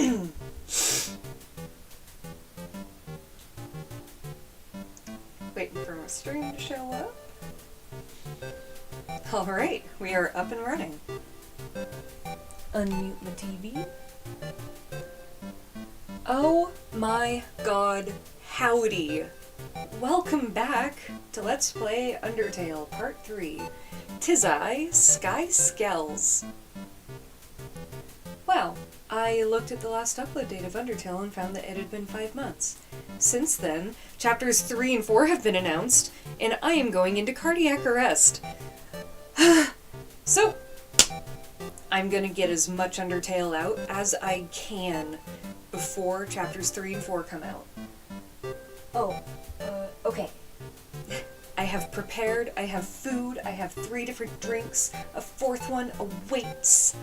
Waiting for my stream to show up. Alright, we are up and running. Unmute my TV. Oh my god, howdy! Welcome back to Let's Play Undertale Part 3. 'Tis I, Sky Skells. Well, I looked at the last upload date of Undertale and found that it had been 5 months. Since then, chapters 3 and 4 have been announced, and I am going into cardiac arrest. So, I'm gonna get as much Undertale out as I can before chapters 3 and 4 come out. Okay. I have prepared, I have food, I have 3 different drinks, a 4th one awaits.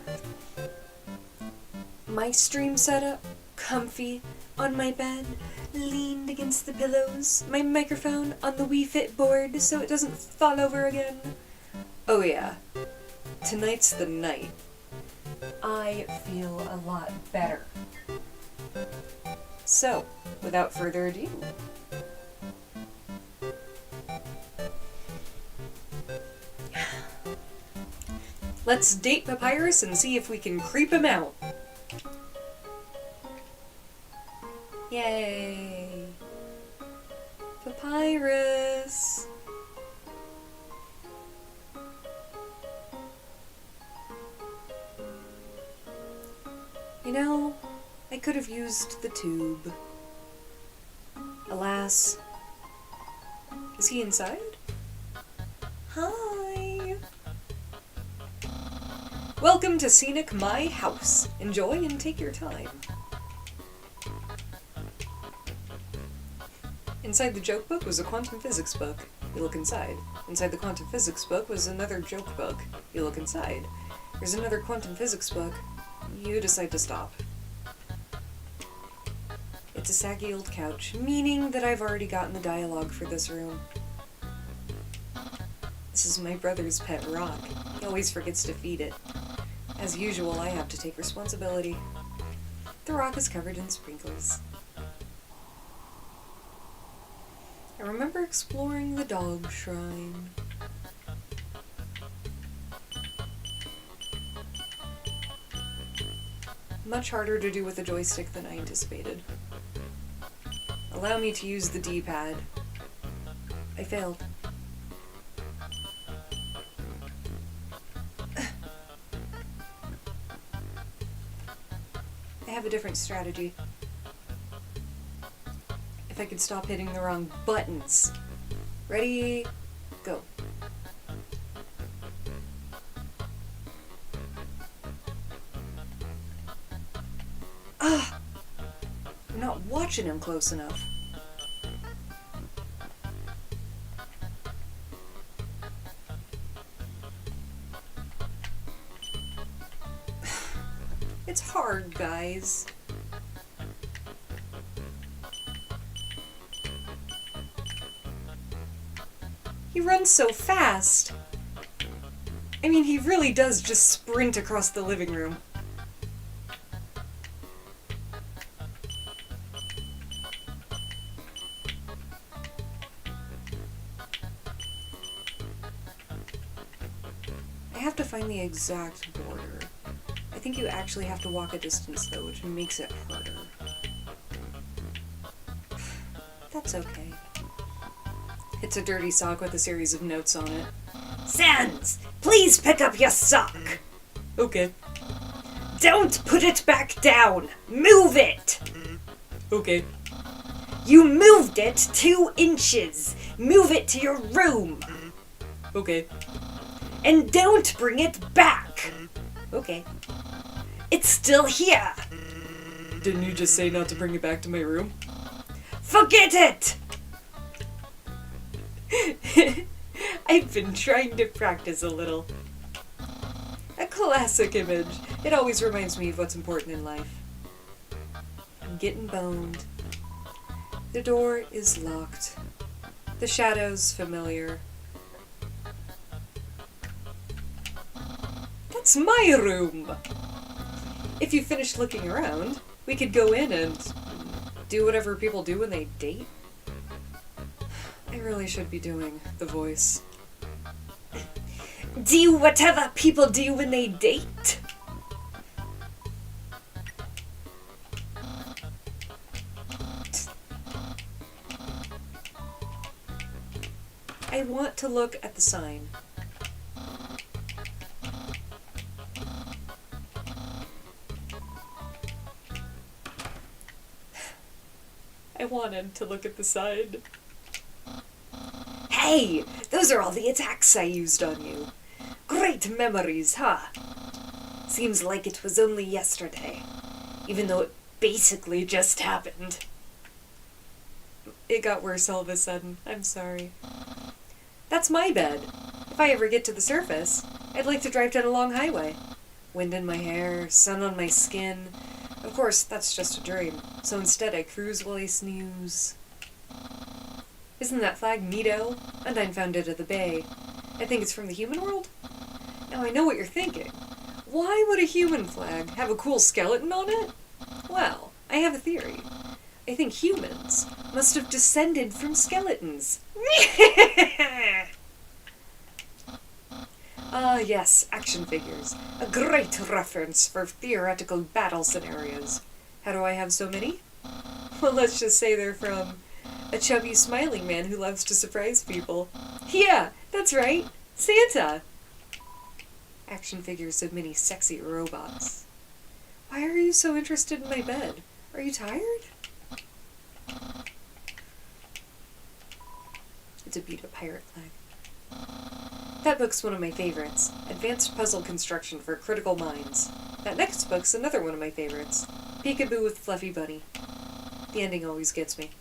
My stream setup, comfy, on my bed, leaned against the pillows, my microphone on the Wii Fit board so it doesn't fall over again. Oh yeah, tonight's the night. I feel a lot better. So, without further ado, let's date Papyrus and see if we can creep him out. Yay! Papyrus! You know, I could have used the tube. Alas. Is he inside? Hi! Welcome to Scenic My House. Enjoy and take your time. Inside the joke book was a quantum physics book. You look inside. Inside the quantum physics book was another joke book. You look inside. There's another quantum physics book. You decide to stop. It's a saggy old couch, meaning that I've already gotten the dialogue for this room. This is my brother's pet rock. He always forgets to feed it. As usual, I have to take responsibility. The rock is covered in sprinkles. I remember exploring the dog shrine. Much harder to do with a joystick than I anticipated. Allow me to use the D-pad. I failed. I have a different strategy. If I could stop hitting the wrong buttons. Ready? Go. Ah! I'm not watching him close enough. It's hard, guys. He runs so fast. I mean, he really does just sprint across the living room. I have to find the exact border. I think you actually have to walk a distance though, which makes it harder. That's okay. It's a dirty sock with a series of notes on it. Sans! Please pick up your sock! Okay. Don't put it back down! Move it! Okay. You moved it 2 inches! Move it to your room! Okay. And don't bring it back! Okay. It's still here! Didn't you just say not to bring it back to my room? Forget it! I've been trying to practice a little. A classic image. It always reminds me of what's important in life. I'm getting boned. The door is locked. The shadow's familiar. That's my room! If you finish looking around, We could go in and do whatever people do when they date. I really should be doing the voice. Do whatever people do when they date. I want to look at the sign. I wanted to look at the sign. Hey! Those are all the attacks I used on you. Great memories, huh? Seems like it was only yesterday, even though it basically just happened. It got worse all of a sudden. I'm sorry. That's my bed. If I ever get to the surface, I'd like to drive down a long highway. Wind in my hair, sun on my skin. Of course, that's just a dream, so instead I cruise while I snooze. Isn't that flag neato? Undyne found it at the bay. I think it's from the human world? Now I know what you're thinking. Why would a human flag have a cool skeleton on it? Well, I have a theory. I think humans must have descended from skeletons. Ah, yes, action figures. A great reference for theoretical battle scenarios. How do I have so many? Well, let's just say they're from a chubby, smiling man who loves to surprise people. Yeah, that's right. Santa! Action figures of many sexy robots. Why are you so interested in my bed? Are you tired? It's a beat-up pirate flag. That book's one of my favorites. Advanced Puzzle Construction for Critical Minds. That next book's another one of my favorites. Peekaboo with Fluffy Bunny. The ending always gets me.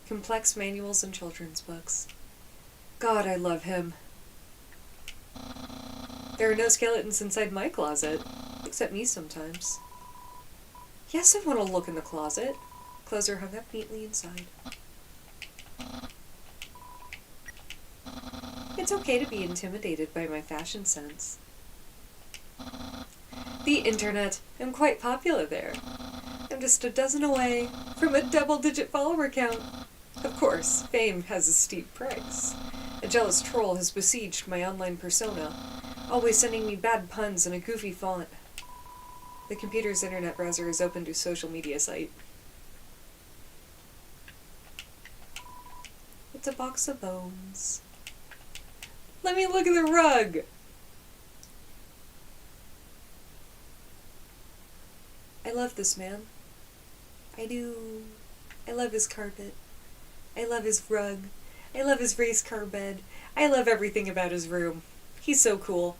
Complex manuals and children's books. God, I love him. There are no skeletons inside my closet, except me sometimes. Yes, I want to look in the closet. Clothes are hung up neatly inside. It's okay to be intimidated by my fashion sense. The internet. I'm quite popular there. I'm just a dozen away from a double-digit follower count. Of course, fame has a steep price. A jealous troll has besieged my online persona, always sending me bad puns in a goofy font. The computer's internet browser is open to social media site. It's a box of bones. Let me look at the rug! I love this man. I do. I love his carpet. I love his rug. I love his race car bed. I love everything about his room. He's so cool.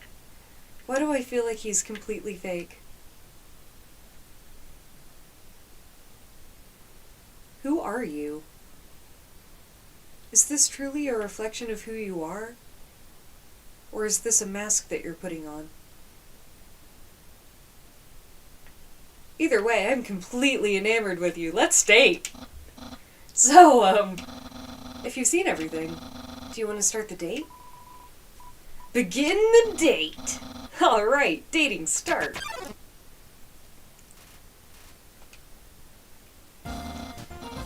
Why do I feel like he's completely fake? Who are you? Is this truly a reflection of who you are? Or is this a mask that you're putting on? Either way, I'm completely enamored with you. Let's date! So, if you've seen everything, do you want to start the date? Begin the date! Alright, dating start.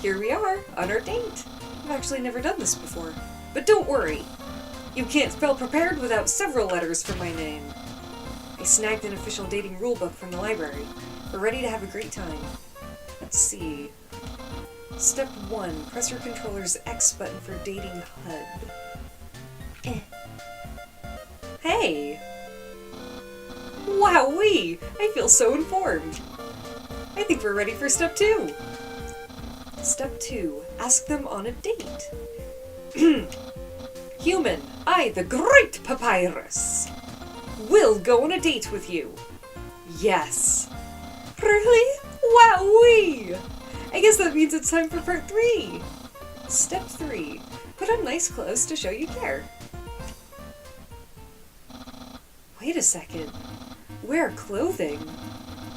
Here we are, on our date. I've actually never done this before. But don't worry. You can't spell prepared without several letters for my name. I snagged an official dating rulebook from the library. We're ready to have a great time. Let's see. Step 1. Press your controller's X button for dating HUD. Hey! Wowee! I feel so informed. I think we're ready for step 2. Step 2. Ask them on a date. Human, I, the Great Papyrus, will go on a date with you. Yes. Really? Wowee! I guess that means it's time for part 3. Step 3. Put on nice clothes to show you care. Wait a second. Wear clothing?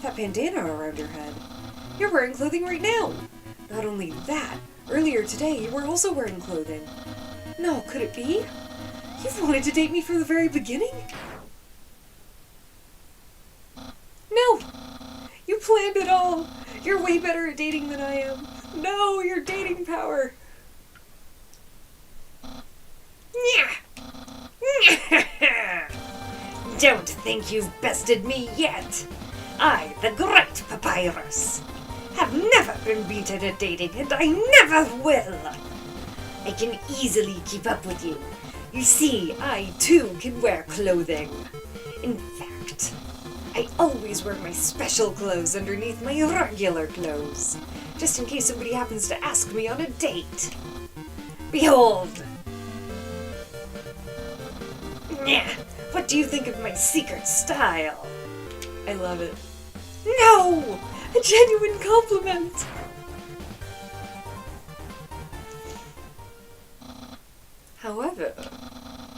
That bandana around your head. You're wearing clothing right now. Not only that, earlier today you were also wearing clothing. No, could it be? You've wanted to date me from the very beginning? No! You planned it all! You're way better at dating than I am. No, your dating power. Don't think you've bested me yet. I, the Great Papyrus, have never been beaten at dating, and I never will. I can easily keep up with you. You see, I too can wear clothing. In fact, I always wear my special clothes underneath my regular clothes, just in case somebody happens to ask me on a date. Behold! What do you think of my secret style? I love it. No! A genuine compliment! However,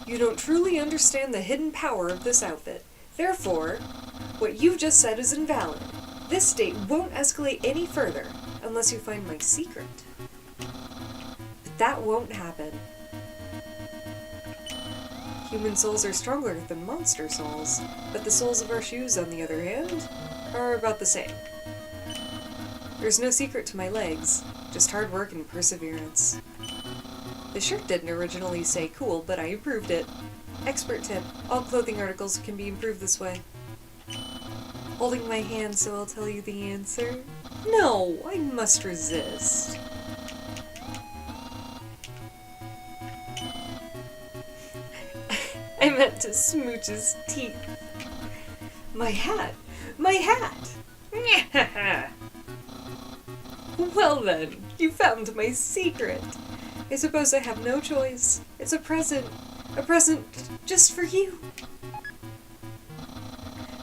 you don't truly understand the hidden power of this outfit. Therefore, what you've just said is invalid. This date won't escalate any further unless you find my secret. But that won't happen. Human souls are stronger than monster souls, but the souls of our shoes, on the other hand, are about the same. There's no secret to my legs, just hard work and perseverance. The shirt didn't originally say cool, but I improved it. Expert tip, all clothing articles can be improved this way. Holding my hand so I'll tell you the answer? No, I must resist. I meant to smooch his teeth. My hat! My hat! Well then, you found my secret. I suppose I have no choice. It's a present. A present just for you.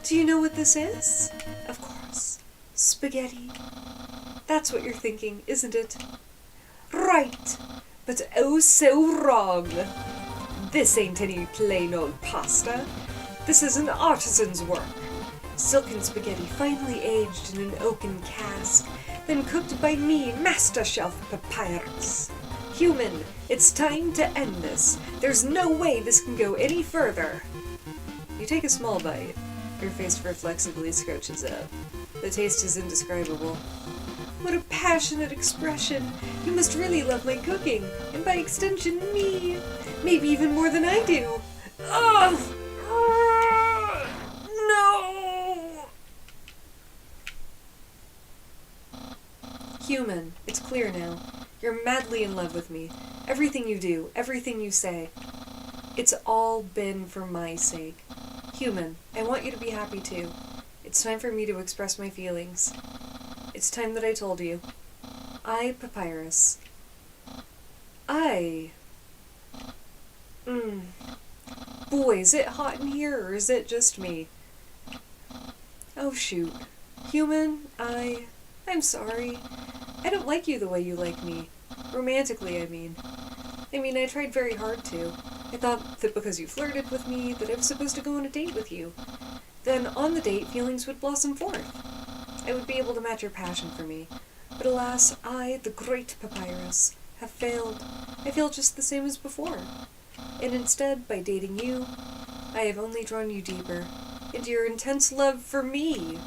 Do you know what this is? Of course. Spaghetti. That's what you're thinking, isn't it? Right. But oh so wrong. This ain't any plain old pasta. This is an artisan's work. Silken spaghetti finely aged in an oaken cask, then cooked by me, Master Shelf Papyrus. Human, it's time to end this. There's no way this can go any further. You take a small bite. Your face reflexively scrunches up. The taste is indescribable. What a passionate expression. You must really love my cooking, and by extension me. Maybe even more than I do. Ugh! No! Human, it's clear now. You're madly in love with me. Everything you do, everything you say. It's all been for my sake. Human, I want you to be happy too. It's time for me to express my feelings. It's time that I told you. I, Papyrus. Boy, is it hot in here, or is it just me? Oh shoot. Human, I'm sorry. I don't like you the way you like me. Romantically, I mean. I tried very hard to. I thought that because you flirted with me, that I was supposed to go on a date with you. Then, on the date, feelings would blossom forth. I would be able to match your passion for me. But alas, I, the Great Papyrus, have failed. I feel just the same as before. And instead, by dating you, I have only drawn you deeper into your intense love for me.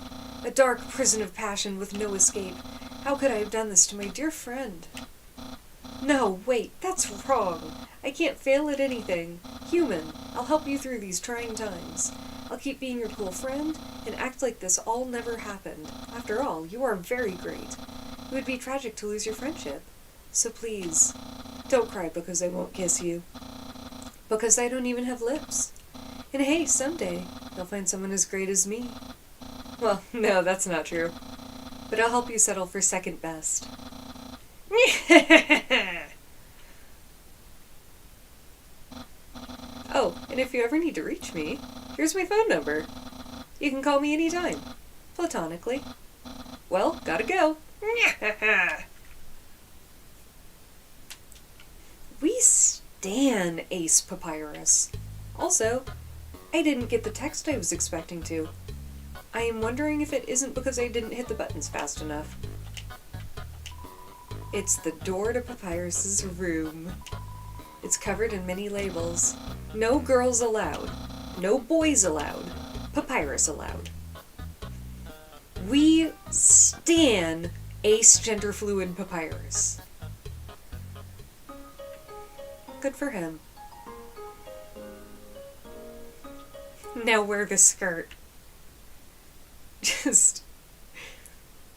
A dark prison of passion with no escape. How could I have done this to my dear friend? No, wait, that's wrong. I can't fail at anything. Human, I'll help you through these trying times. I'll keep being your cool friend, and act like this all never happened. After all, you are very great. It would be tragic to lose your friendship. So please, don't cry because I won't kiss you. Because I don't even have lips. And hey, someday, you'll find someone as great as me. Well, no, that's not true. But I'll help you settle for second best. Oh, and if you ever need to reach me, here's my phone number. You can call me anytime. Platonically. Well, gotta go. We stan Ace Papyrus. Also, I didn't get the text I was expecting to. I am wondering if it isn't because I didn't hit the buttons fast enough. It's the door to Papyrus's room. It's covered in many labels. No girls allowed. No boys allowed. Papyrus allowed. We stan ace gender fluid papyrus. Good for him. Now wear the skirt. Just...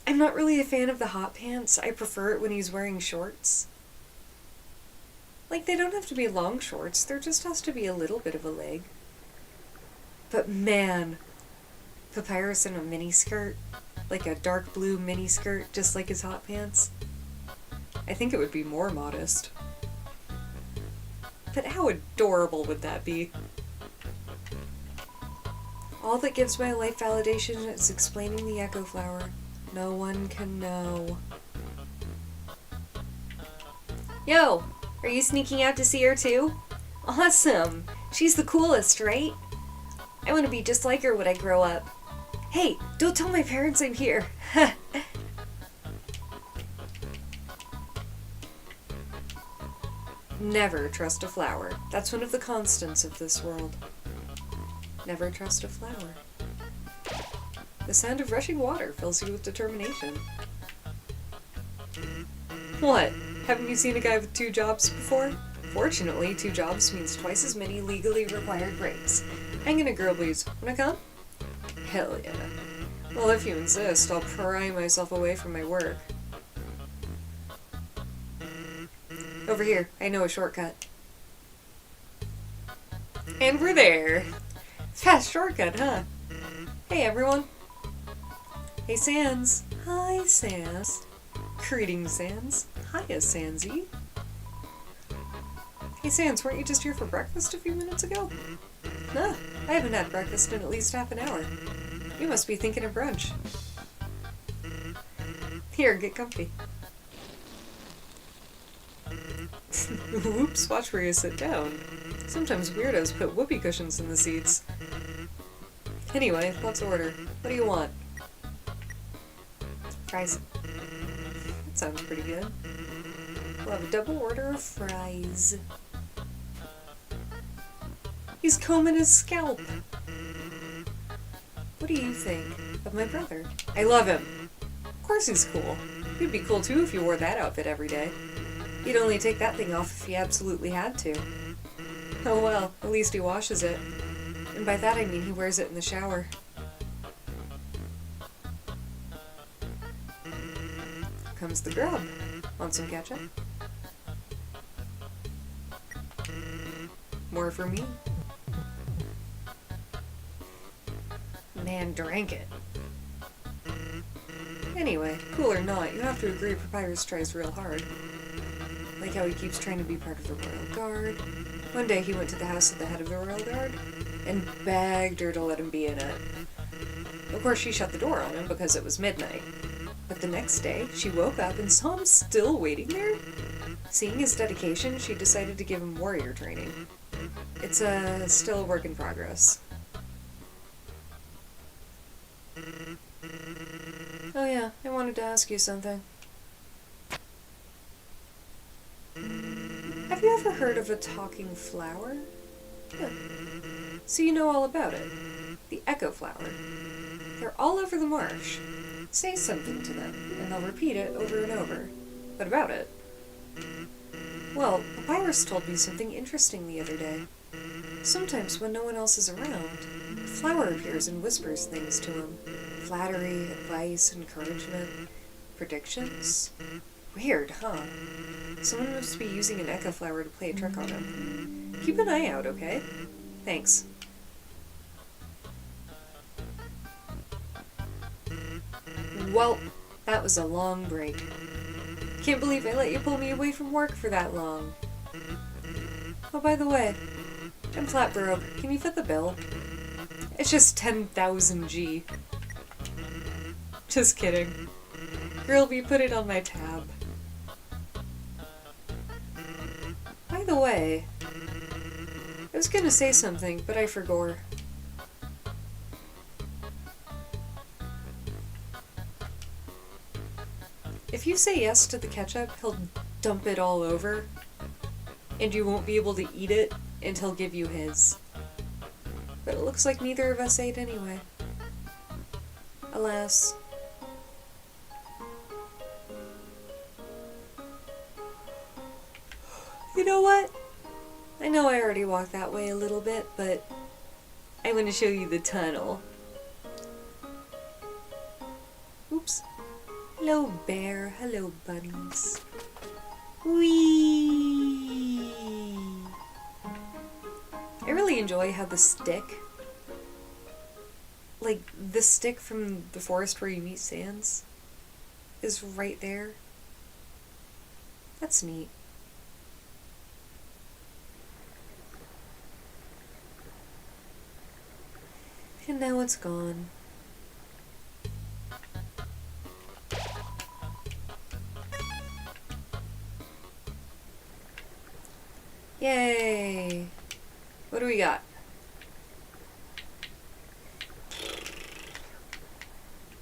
I'm not really a fan of the hot pants. I prefer it when he's wearing shorts. Like, they don't have to be long shorts. There just has to be a little bit of a leg. But man, Papyrus in a mini skirt, like a dark blue mini skirt, just like his hot pants. I think it would be more modest. But how adorable would that be? All that gives my life validation is explaining the Echo Flower. No one can know. Yo, are you sneaking out to see her too? Awesome! She's the coolest, right? I want to be just like her when I grow up. Hey, don't tell my parents I'm here. Never trust a flower. That's one of the constants of this world. Never trust a flower. The sound of rushing water fills you with determination. What? Haven't you seen a guy with 2 jobs before? Fortunately, 2 jobs means twice as many legally required breaks. Hanging a girl, please. Wanna come? Hell yeah. Well, if you insist, I'll pry myself away from my work. Over here. I know a shortcut. And we're there. Fast shortcut, huh? Hey, everyone. Hey, Sans. Hi, Sans. Greetings, Sans. Hiya, Sansy. Hey, Sans, weren't you just here for breakfast a few minutes ago? No, I haven't had breakfast in at least half an hour. You must be thinking of brunch. Here, get comfy. Whoops, watch where you sit down. Sometimes weirdos put whoopee cushions in the seats. Anyway, let's order. What do you want? Fries. That sounds pretty good. We'll have a double order of fries. He's combing his scalp. What do you think of my brother? I love him. Of course he's cool. He'd be cool too if you wore that outfit every day. He'd only take that thing off if he absolutely had to. Oh well, at least he washes it. And by that I mean he wears it in the shower. Comes the grub. Want some ketchup? More for me. Man drank it. Anyway, cool or not, you have to agree Papyrus tries real hard. Like how he keeps trying to be part of the Royal Guard. One day he went to the house of the head of the Royal Guard and begged her to let him be in it. Of course she shut the door on him because it was midnight. But the next day, she woke up and saw him still waiting there. Seeing his dedication, she decided to give him warrior training. It's still a work in progress. Oh yeah, I wanted to ask you something. Have you ever heard of a talking flower? Yeah. So you know all about it. The Echo Flower. They're all over the marsh. Say something to them, and they'll repeat it over and over. What about it? Well, Papyrus told me something interesting the other day. Sometimes when no one else is around, a flower appears and whispers things to him. Flattery, advice, encouragement, predictions. Weird, huh? Someone must be using an Echo Flower to play a trick on him. Keep an eye out, okay? Thanks. Well, that was a long break. Can't believe I let you pull me away from work for that long. Oh, by the way, I'm flat broke. Can you fit the bill? It's just 10,000 G. Just kidding. Girlby, put it on my tab. By the way, I was gonna say something, but I forgot. If you say yes to the ketchup, he'll dump it all over, and you won't be able to eat it, and he'll give you his. But it looks like neither of us ate anyway. Alas, You know what? I know I already walked that way a little bit, but I want to show you the tunnel. Oops. Hello, bear. Hello, bunnies. Whee! I really enjoy how the stick, like the stick from the forest where you meet Sans, is right there. That's neat. And now it's gone. Yay! What do we got?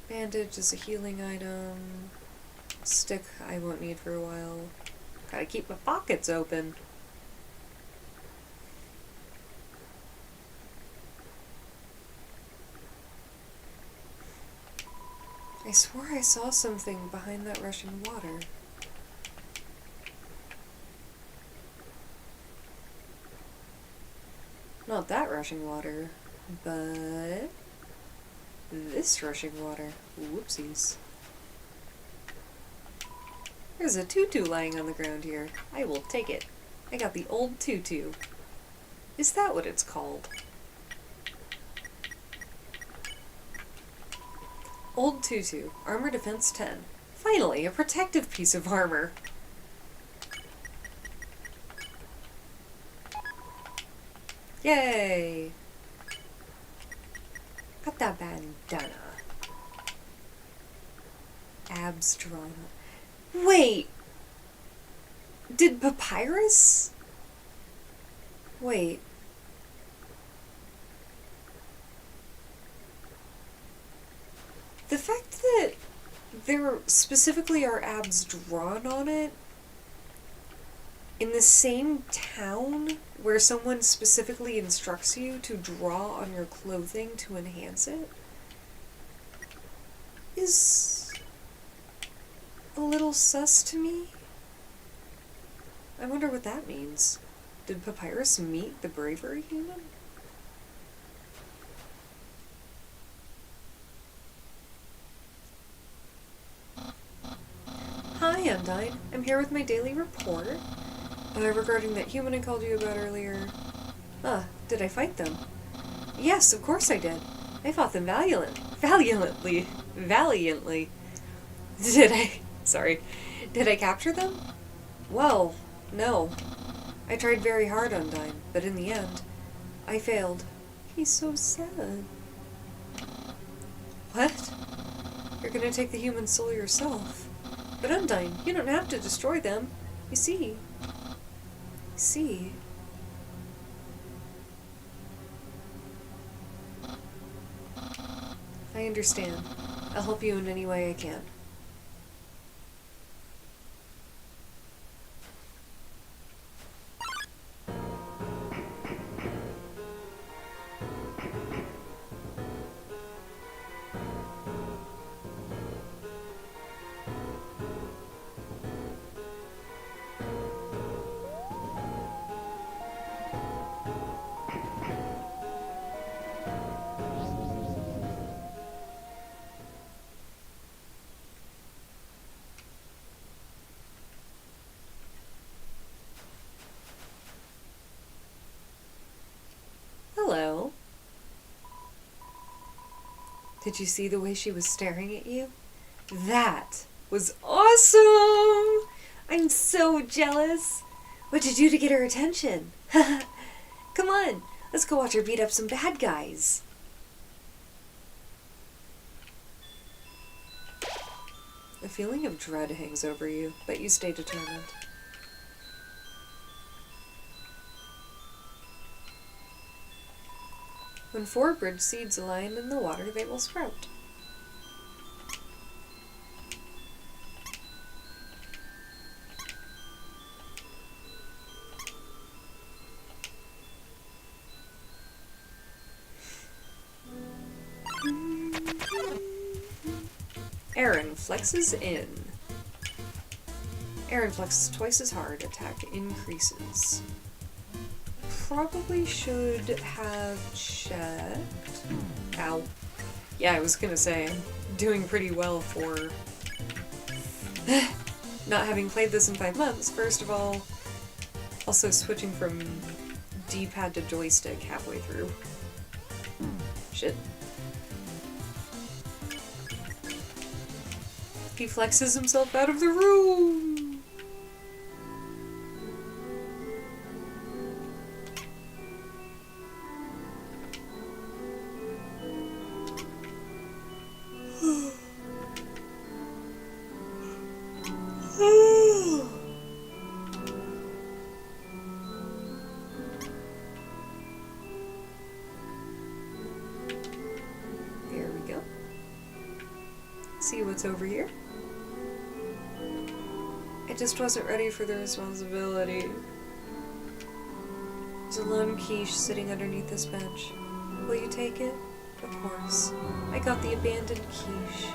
Bandage is a healing item. Stick I won't need for a while. Gotta keep my pockets open. I swore I saw something behind that rushing water. Not that rushing water, but this rushing water. Whoopsies. There's a tutu lying on the ground here. I will take it. I got the old tutu. Is that what it's called? Old tutu. Armor defense 10. Finally, a protective piece of armor. Yay! Got that bandana. Abs drawn. Wait! Did Papyrus? Wait. The fact that there specifically are abs drawn on it in the same town where someone specifically instructs you to draw on your clothing to enhance it is a little sus to me. I wonder what that means. Did Papyrus meet the bravery human? Hi, Undyne. I'm here with my daily report. Regarding that human I called you about earlier. Did I fight them? Yes, of course I did. I fought them valiantly. Did I capture them? Well, no. I tried very hard, Undyne, but in the end, I failed. He's so sad. What? You're gonna take the human soul yourself. But Undyne, you don't have to destroy them. You see. I understand. I'll help you in any way I can. Hello. Did you see the way she was staring at you? That was awesome! I'm so jealous. What'd you do to get her attention? Come on, let's go watch her beat up some bad guys. A feeling of dread hangs over you, but you stay determined. When 4 bridge seeds align in the water, they will sprout. Aaron flexes in. Aaron flexes twice as hard. Attack increases. Probably should have checked. Ow. Yeah, I was gonna say, I'm doing pretty well for not having played this in 5 months. First of all, also switching from D-pad to joystick halfway through. Shit. He flexes himself out of the room! There we go. See what's over here. I just wasn't ready for the responsibility. There's a lone quiche sitting underneath this bench. Will you take it? Of course. I got the abandoned quiche.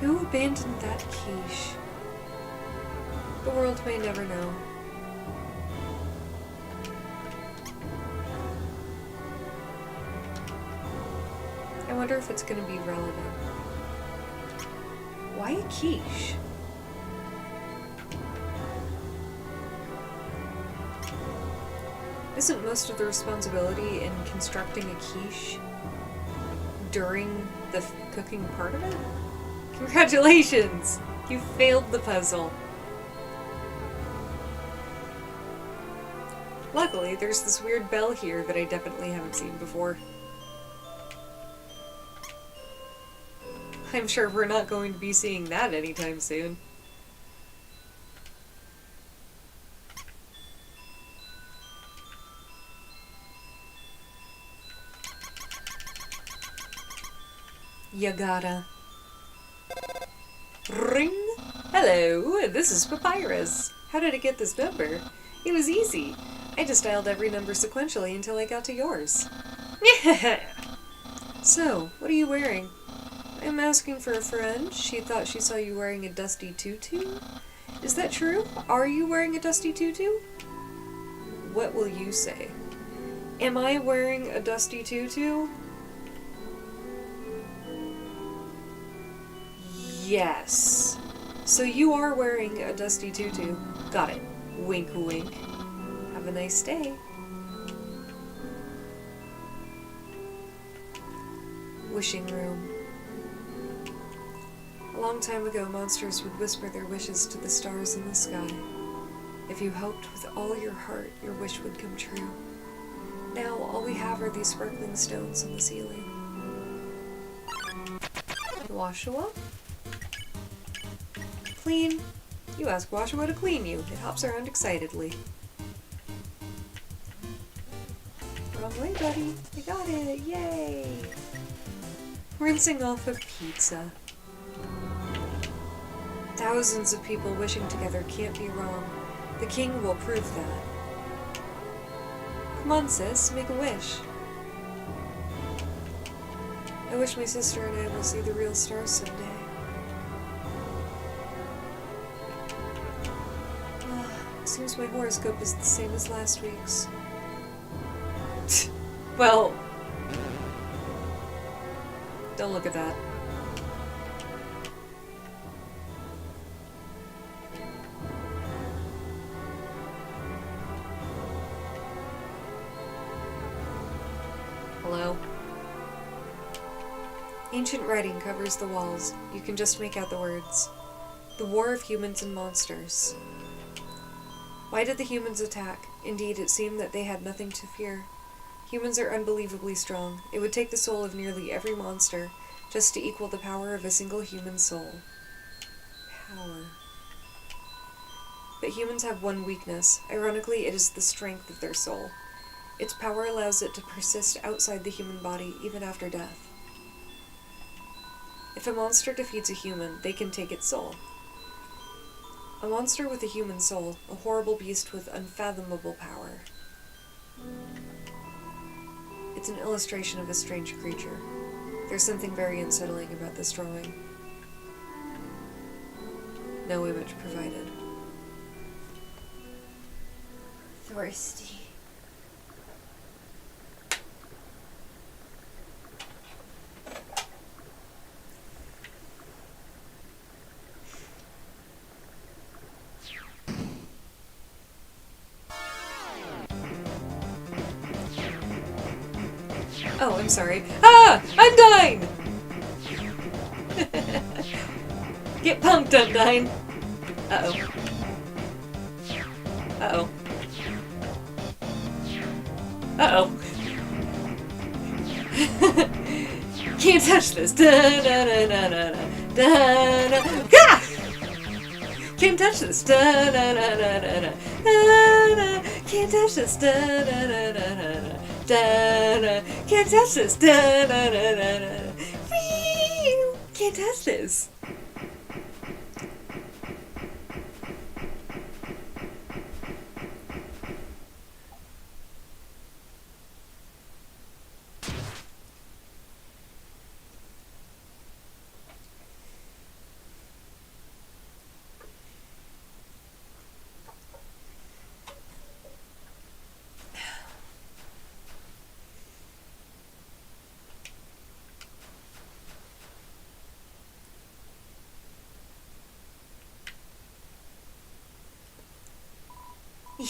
Who abandoned that quiche? The world may never know. I wonder if it's gonna be relevant. Why a quiche? Isn't most of the responsibility in constructing a quiche during the cooking part of it? Congratulations! You failed the puzzle. Luckily, there's this weird bell here that I definitely haven't seen before. I'm sure we're not going to be seeing that anytime soon. You gotta. Ring! Hello, this is Papyrus. How did I get this number? It was easy. I just dialed every number sequentially until I got to yours. So, what are you wearing? I'm asking for a friend. She thought she saw you wearing a dusty tutu. Is that true? Are you wearing a dusty tutu? What will you say? Am I wearing a dusty tutu? Yes. So you are wearing a dusty tutu. Got it. Wink wink. Have a nice day. Wishing room. A long time ago, monsters would whisper their wishes to the stars in the sky. If you hoped with all your heart, your wish would come true. Now, all we have are these sparkling stones on the ceiling. Washua? Clean. You ask Washua to clean you. It hops around excitedly. Wrong way, buddy. I got it. Yay! Rinsing off a pizza. Thousands of people wishing together can't be wrong. The king will prove that. Come on, sis, make a wish. I wish my sister and I will see the real stars someday. Seems my horoscope is the same as last week's. Well, don't look at that. Hello? Ancient writing covers the walls. You can just make out the words. The War of Humans and Monsters. Why did the humans attack? Indeed, it seemed that they had nothing to fear. Humans are unbelievably strong. It would take the soul of nearly every monster just to equal the power of a single human soul. Power. But humans have one weakness. Ironically, it is the strength of their soul. Its power allows it to persist outside the human body even after death. If a monster defeats a human, they can take its soul. A monster with a human soul, a horrible beast with unfathomable power. It's an illustration of a strange creature. There's something very unsettling about this drawing. No image provided. Thirsty. Oh, I'm sorry. Ah! Undyne! Get punked, Undyne! Uh-oh. Uh-oh. Uh-oh. Can't touch this. Da-da-da-da-da-da. Ah! Can't touch this. Da-da-da-da-da-da. Can't touch this. Da-da-da-da-da-da. Can't touch this. Da-da-da-da-da. Can't touch this.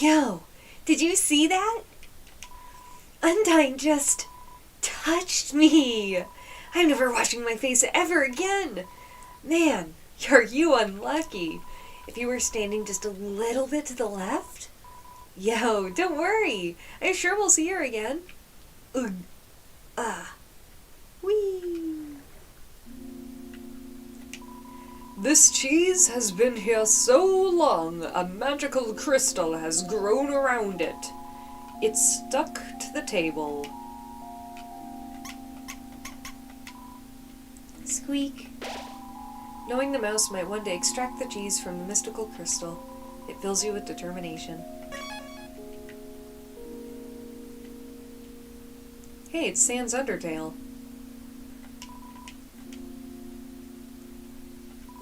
Yo, did you see that? Undyne just touched me. I'm never washing my face ever again. Man, are you unlucky. If you were standing just a little bit to the left? Yo, don't worry. I'm sure we'll see her again. Ugh. Ah. Whee. This cheese has been here so long, a magical crystal has grown around it. It's stuck to the table. Squeak. Knowing the mouse might one day extract the cheese from the mystical crystal, it fills you with determination. Hey, it's Sans Undertale.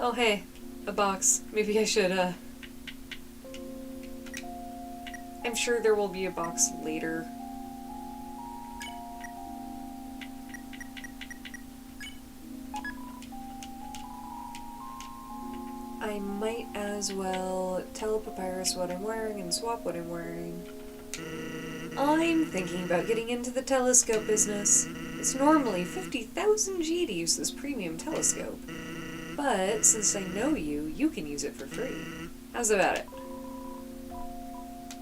Oh hey, a box. Maybe I should, I'm sure there will be a box later. I might as well tell Papyrus what I'm wearing and swap what I'm wearing. I'm thinking about getting into the telescope business. It's normally 50,000 G to use this premium telescope. But since I know you, you can use it for free. How's about it?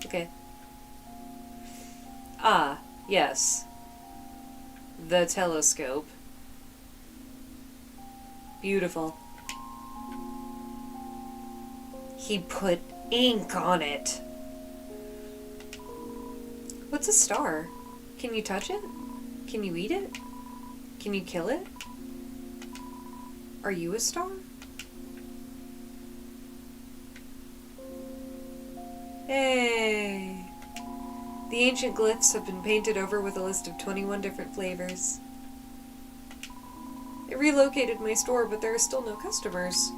Okay. Ah, yes. The telescope. Beautiful. He put ink on it. What's a star? Can you touch it? Can you eat it? Can you kill it? Are you a star? Hey! The ancient glyphs have been painted over with a list of 21 different flavors. I relocated my store, but there are still no customers.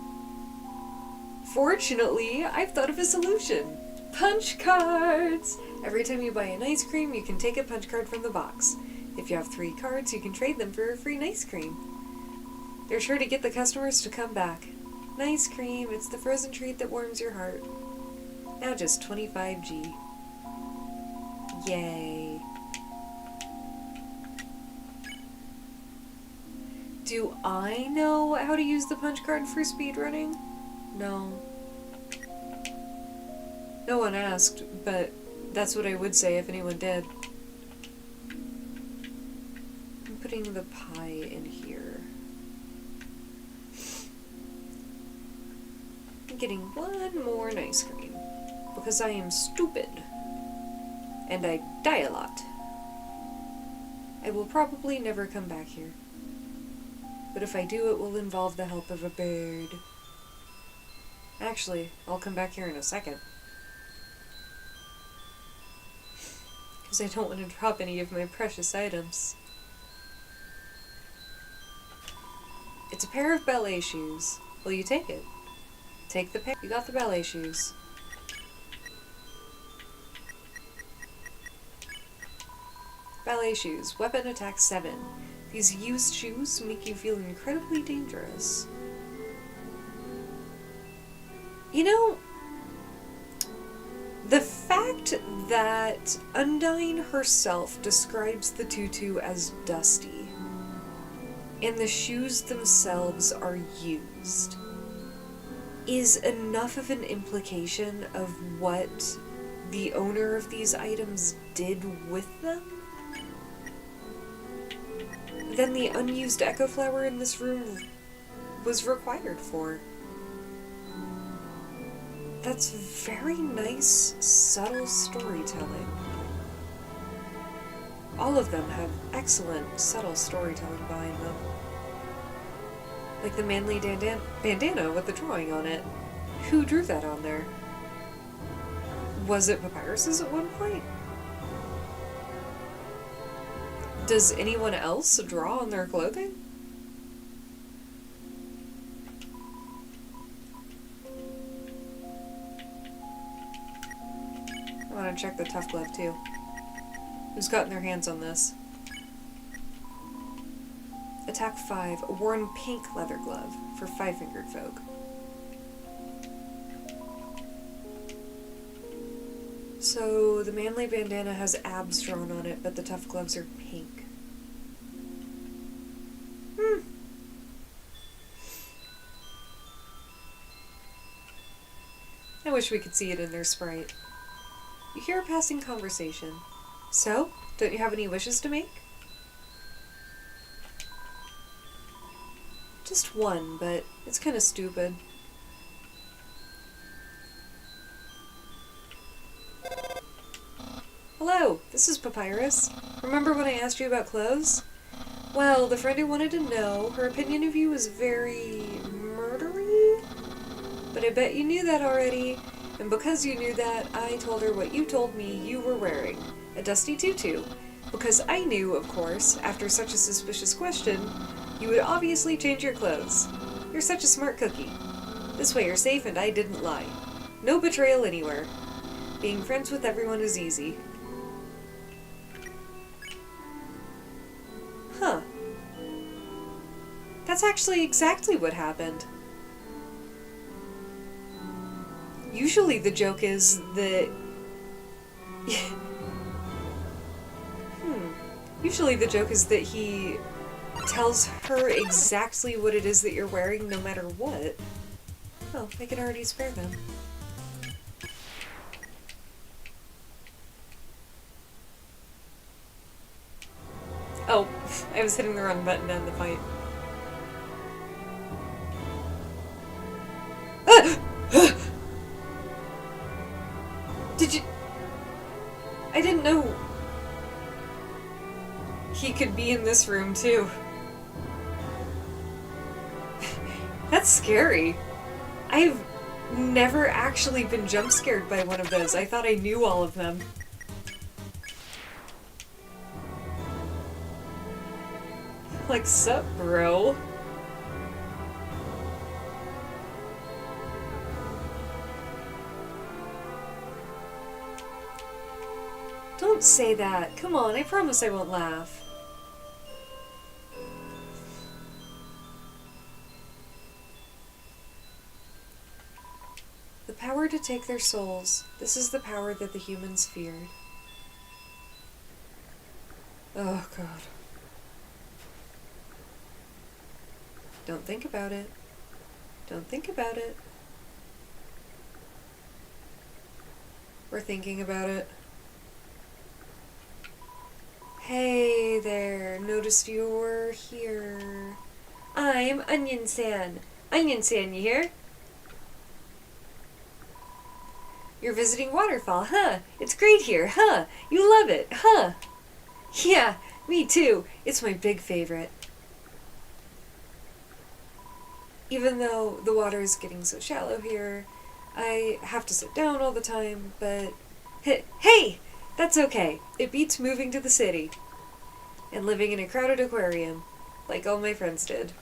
Fortunately, I've thought of a solution. Punch cards! Every time you buy an ice cream, you can take a punch card from the box. If you have 3 cards, you can trade them for a free ice cream. They're sure to get the customers to come back. Nice cream, it's the frozen treat that warms your heart. Now just 25G. Yay. Do I know how to use the punch card for speedrunning? No. No one asked, but that's what I would say if anyone did. I'm putting the pie in here. I'm getting one more ice cream, because I am stupid. And I die a lot. I will probably never come back here. But if I do, it will involve the help of a bird. Actually, I'll come back here in a second. Because I don't want to drop any of my precious items. It's a pair of ballet shoes. Will you take it? Take the pick. You got the ballet shoes. Ballet shoes. Weapon attack 7. These used shoes make you feel incredibly dangerous. You know, the fact that Undyne herself describes the tutu as dusty, and the shoes themselves are used, is enough of an implication of what the owner of these items did with them. Then the unused echo flower in this room was required for. That's very nice, subtle storytelling. All of them have excellent, subtle storytelling behind them. Like the manly bandana with the drawing on it. Who drew that on there? Was it Papyrus's at one point? Does anyone else draw on their clothing? I want to check the tough glove too. Who's gotten their hands on this? Attack 5, a worn pink leather glove for 5-fingered folk. So the manly bandana has abs drawn on it, but the tough gloves are pink. I wish we could see it in their sprite. You hear a passing conversation. So, don't you have any wishes to make? Just one, but it's kind of stupid. Hello, this is Papyrus. Remember when I asked you about clothes? Well, the friend who wanted to know, her opinion of you was very murdery? But I bet you knew that already, and because you knew that, I told her what you told me you were wearing, a dusty tutu, because I knew, of course, after such a suspicious question, you would obviously change your clothes. You're such a smart cookie. This way you're safe and I didn't lie. No betrayal anywhere. Being friends with everyone is easy. Huh. That's actually exactly what happened. Usually the joke is that... Usually the joke is that he tells her exactly what it is that you're wearing no matter what. Oh, I can already spare them. Oh, I was hitting the wrong button to end the fight. Did you... I didn't know he could be in this room too. That's scary. I've never actually been jump scared by one of those. I thought I knew all of them. Like, sup, bro? Don't say that. Come on, I promise I won't laugh. The power to take their souls. This is the power that the humans feared. Oh, God. Don't think about it. Don't think about it. We're thinking about it. Hey there, noticed you were here. I'm Onion-san. Onion-san, you here? You're visiting Waterfall, huh? It's great here, huh? You love it, huh? Yeah, me too. It's my big favorite. Even though the water is getting so shallow here, I have to sit down all the time, but... Hey! That's okay. It beats moving to the city. And living in a crowded aquarium, like all my friends did.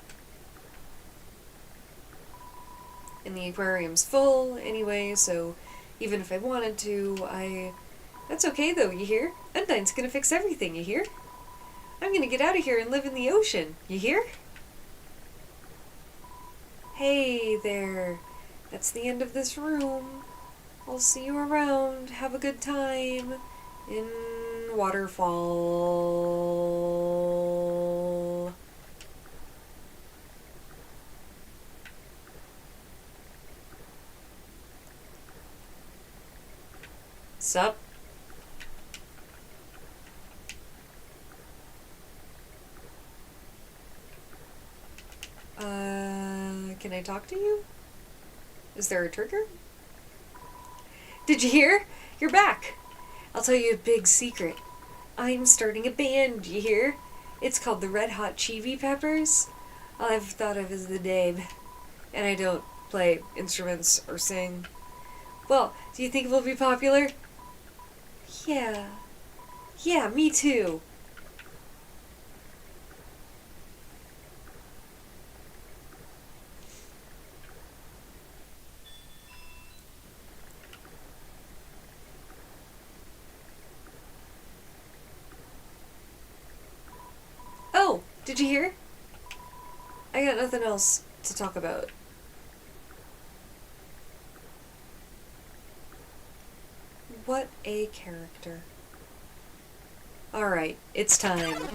And the aquarium's full anyway, so even if I wanted to, That's okay though, you hear? Undyne's gonna fix everything, you hear? I'm gonna get out of here and live in the ocean, you hear? Hey there. That's the end of this room. I'll see you around. Have a good time. In Waterfall. Sup? Can I talk to you? Is there a trigger? Did you hear? You're back. I'll tell you a big secret. I'm starting a band, you hear? It's called the Red Hot Chili Peppers. All I've thought of is the name. And I don't play instruments or sing. Well, do you think we'll be popular? Yeah. Yeah, me too. Oh, did you hear? I got nothing else to talk about. What a character. Alright, it's time.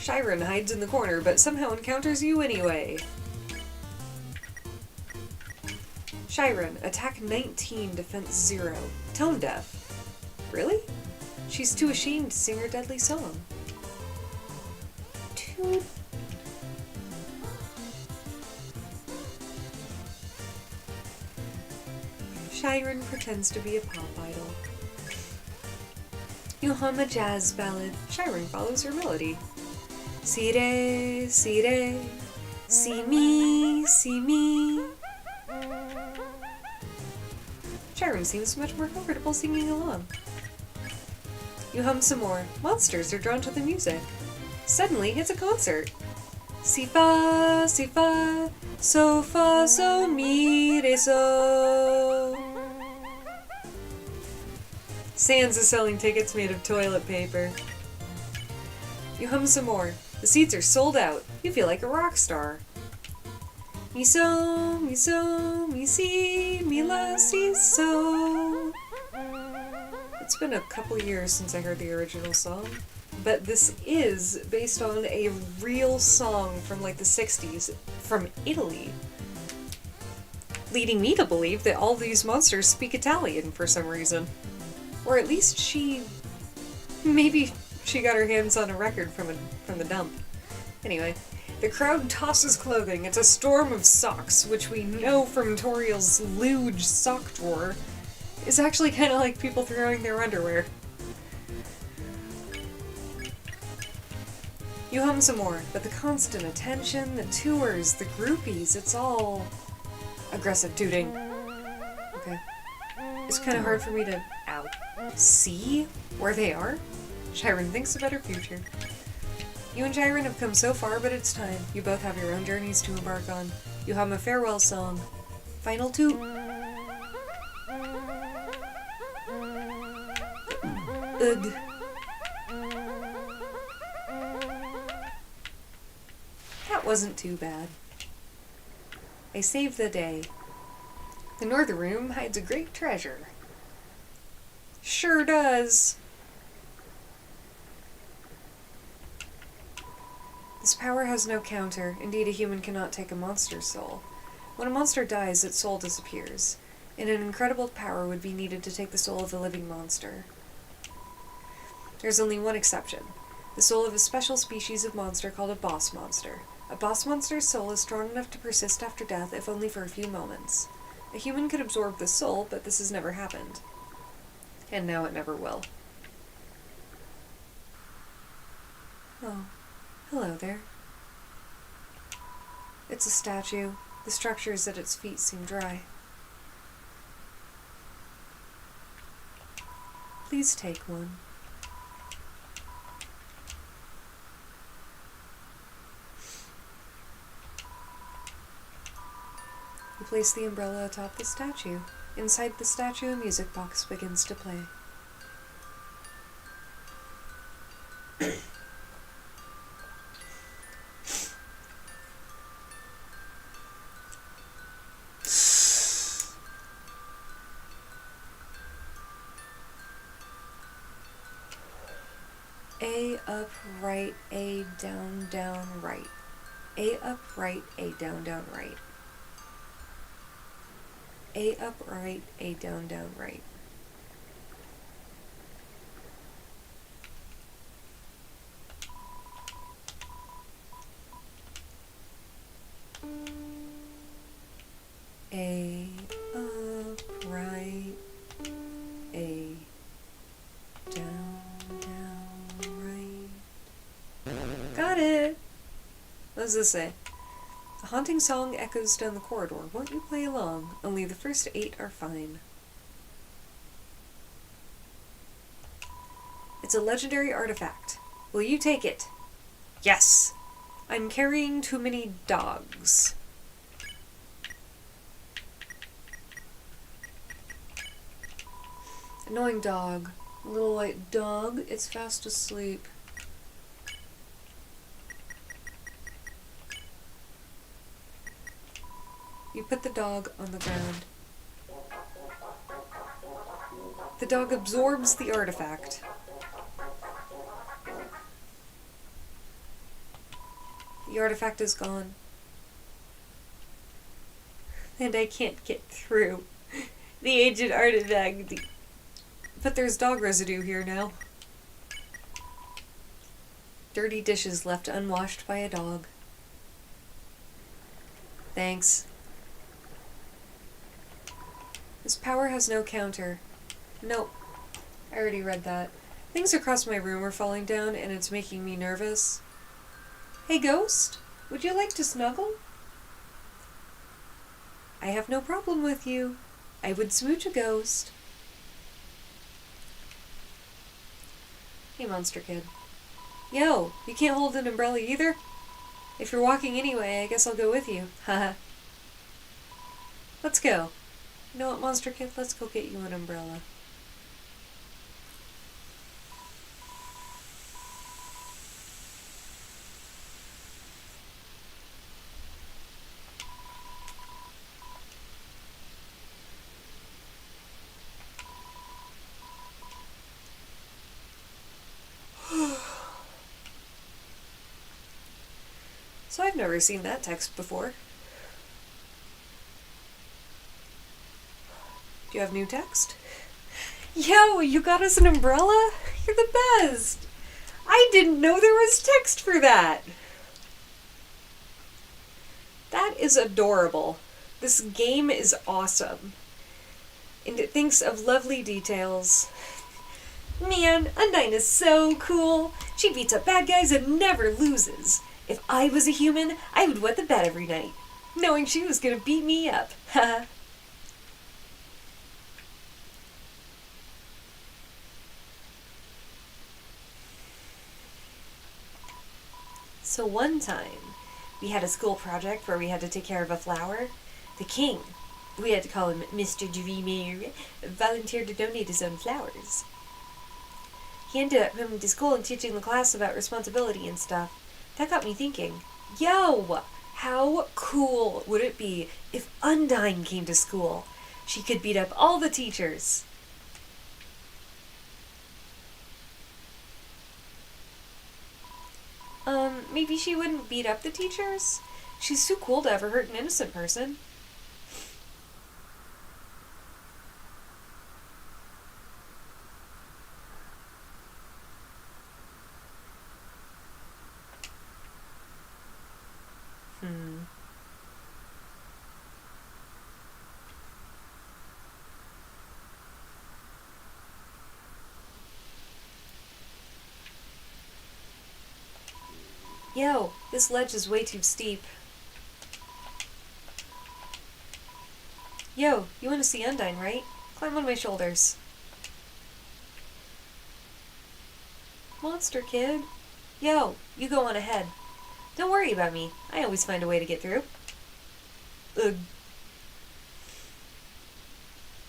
Chiron hides in the corner, but somehow encounters you anyway. Chiron, attack 19, defense 0. Tone deaf. Really? She's too ashamed to sing her deadly song. Too... Chiron pretends to be a pop idol. You hum a jazz ballad. Chiron follows her melody. Sire, sire, see me, see me. Chiron seems much more comfortable singing along. You hum some more. Monsters are drawn to the music. Suddenly, it's a concert. Si fa, so mi, re, so. Sans is selling tickets made of toilet paper. You hum some more. The seats are sold out. You feel like a rock star. Mi so, mi si, mi la, si so. It's been a couple years since I heard the original song, but this is based on a real song from like the 60s from Italy, leading me to believe that all these monsters speak Italian for some reason. Or at least maybe she got her hands on a record from the dump. Anyway, the crowd tosses clothing. It's a storm of socks, which we know from Toriel's luge sock drawer is actually kind of like people throwing their underwear. You hum some more, but the constant attention, the tours, the groupies, it's all aggressive tooting. Okay. It's kind of hard for me to see where they are. Chiron thinks about her future. You and Chiron have come so far, but it's time. You both have your own journeys to embark on. You hum a farewell song. Final two. Ugh. That wasn't too bad. I saved the day. The northern room hides a great treasure. Sure does. This power has no counter. Indeed, a human cannot take a monster's soul. When a monster dies, its soul disappears, and an incredible power would be needed to take the soul of a living monster. There's only one exception. The soul of a special species of monster called a boss monster. A boss monster's soul is strong enough to persist after death, if only for a few moments. A human could absorb the soul, but this has never happened. And now it never will. Oh, hello there. It's a statue. The structures at its feet seem dry. Please take one. You You place the umbrella atop the statue. Inside the statue, a music box begins to play. A up, right, A down, down, right. A up, right, A down, down, right. A up, right, A down, down, right. A up, right, A down, down, right. Got it! What does this say? A haunting song echoes down the corridor. Won't you play along? Only the first 8 are fine. It's a legendary artifact. Will you take it? Yes. I'm carrying too many dogs. Annoying dog. Little white dog. It's fast asleep. You put the dog on the ground. The dog absorbs the artifact. The artifact is gone. And I can't get through the ancient artifact. But there's dog residue here now. Dirty dishes left unwashed by a dog. Thanks. This power has no counter. Nope. I already read that. Things across my room are falling down and it's making me nervous. Hey, ghost? Would you like to snuggle? I have no problem with you. I would smooch a ghost. Hey, monster kid. Yo, you can't hold an umbrella either? If you're walking anyway, I guess I'll go with you. Haha. Let's go. You know what, monster kid? Let's go get you an umbrella. So I've never seen that text before. Do you have new text? Yo, you got us an umbrella? You're the best! I didn't know there was text for that! That is adorable. This game is awesome. And it thinks of lovely details. Man, Undyne is so cool. She beats up bad guys and never loses. If I was a human, I would wet the bed every night, knowing she was gonna beat me up. Haha. So one time, we had a school project where we had to take care of a flower. The king, we had to call him Mr. Dreamer, volunteered to donate his own flowers. He ended up coming to school and teaching the class about responsibility and stuff. That got me thinking, yo, how cool would it be if Undyne came to school? She could beat up all the teachers. Maybe she wouldn't beat up the teachers? She's too cool to ever hurt an innocent person. Yo, this ledge is way too steep. Yo, you want to see Undyne, right? Climb on my shoulders. Monster kid. Yo, you go on ahead. Don't worry about me. I always find a way to get through. Ugh.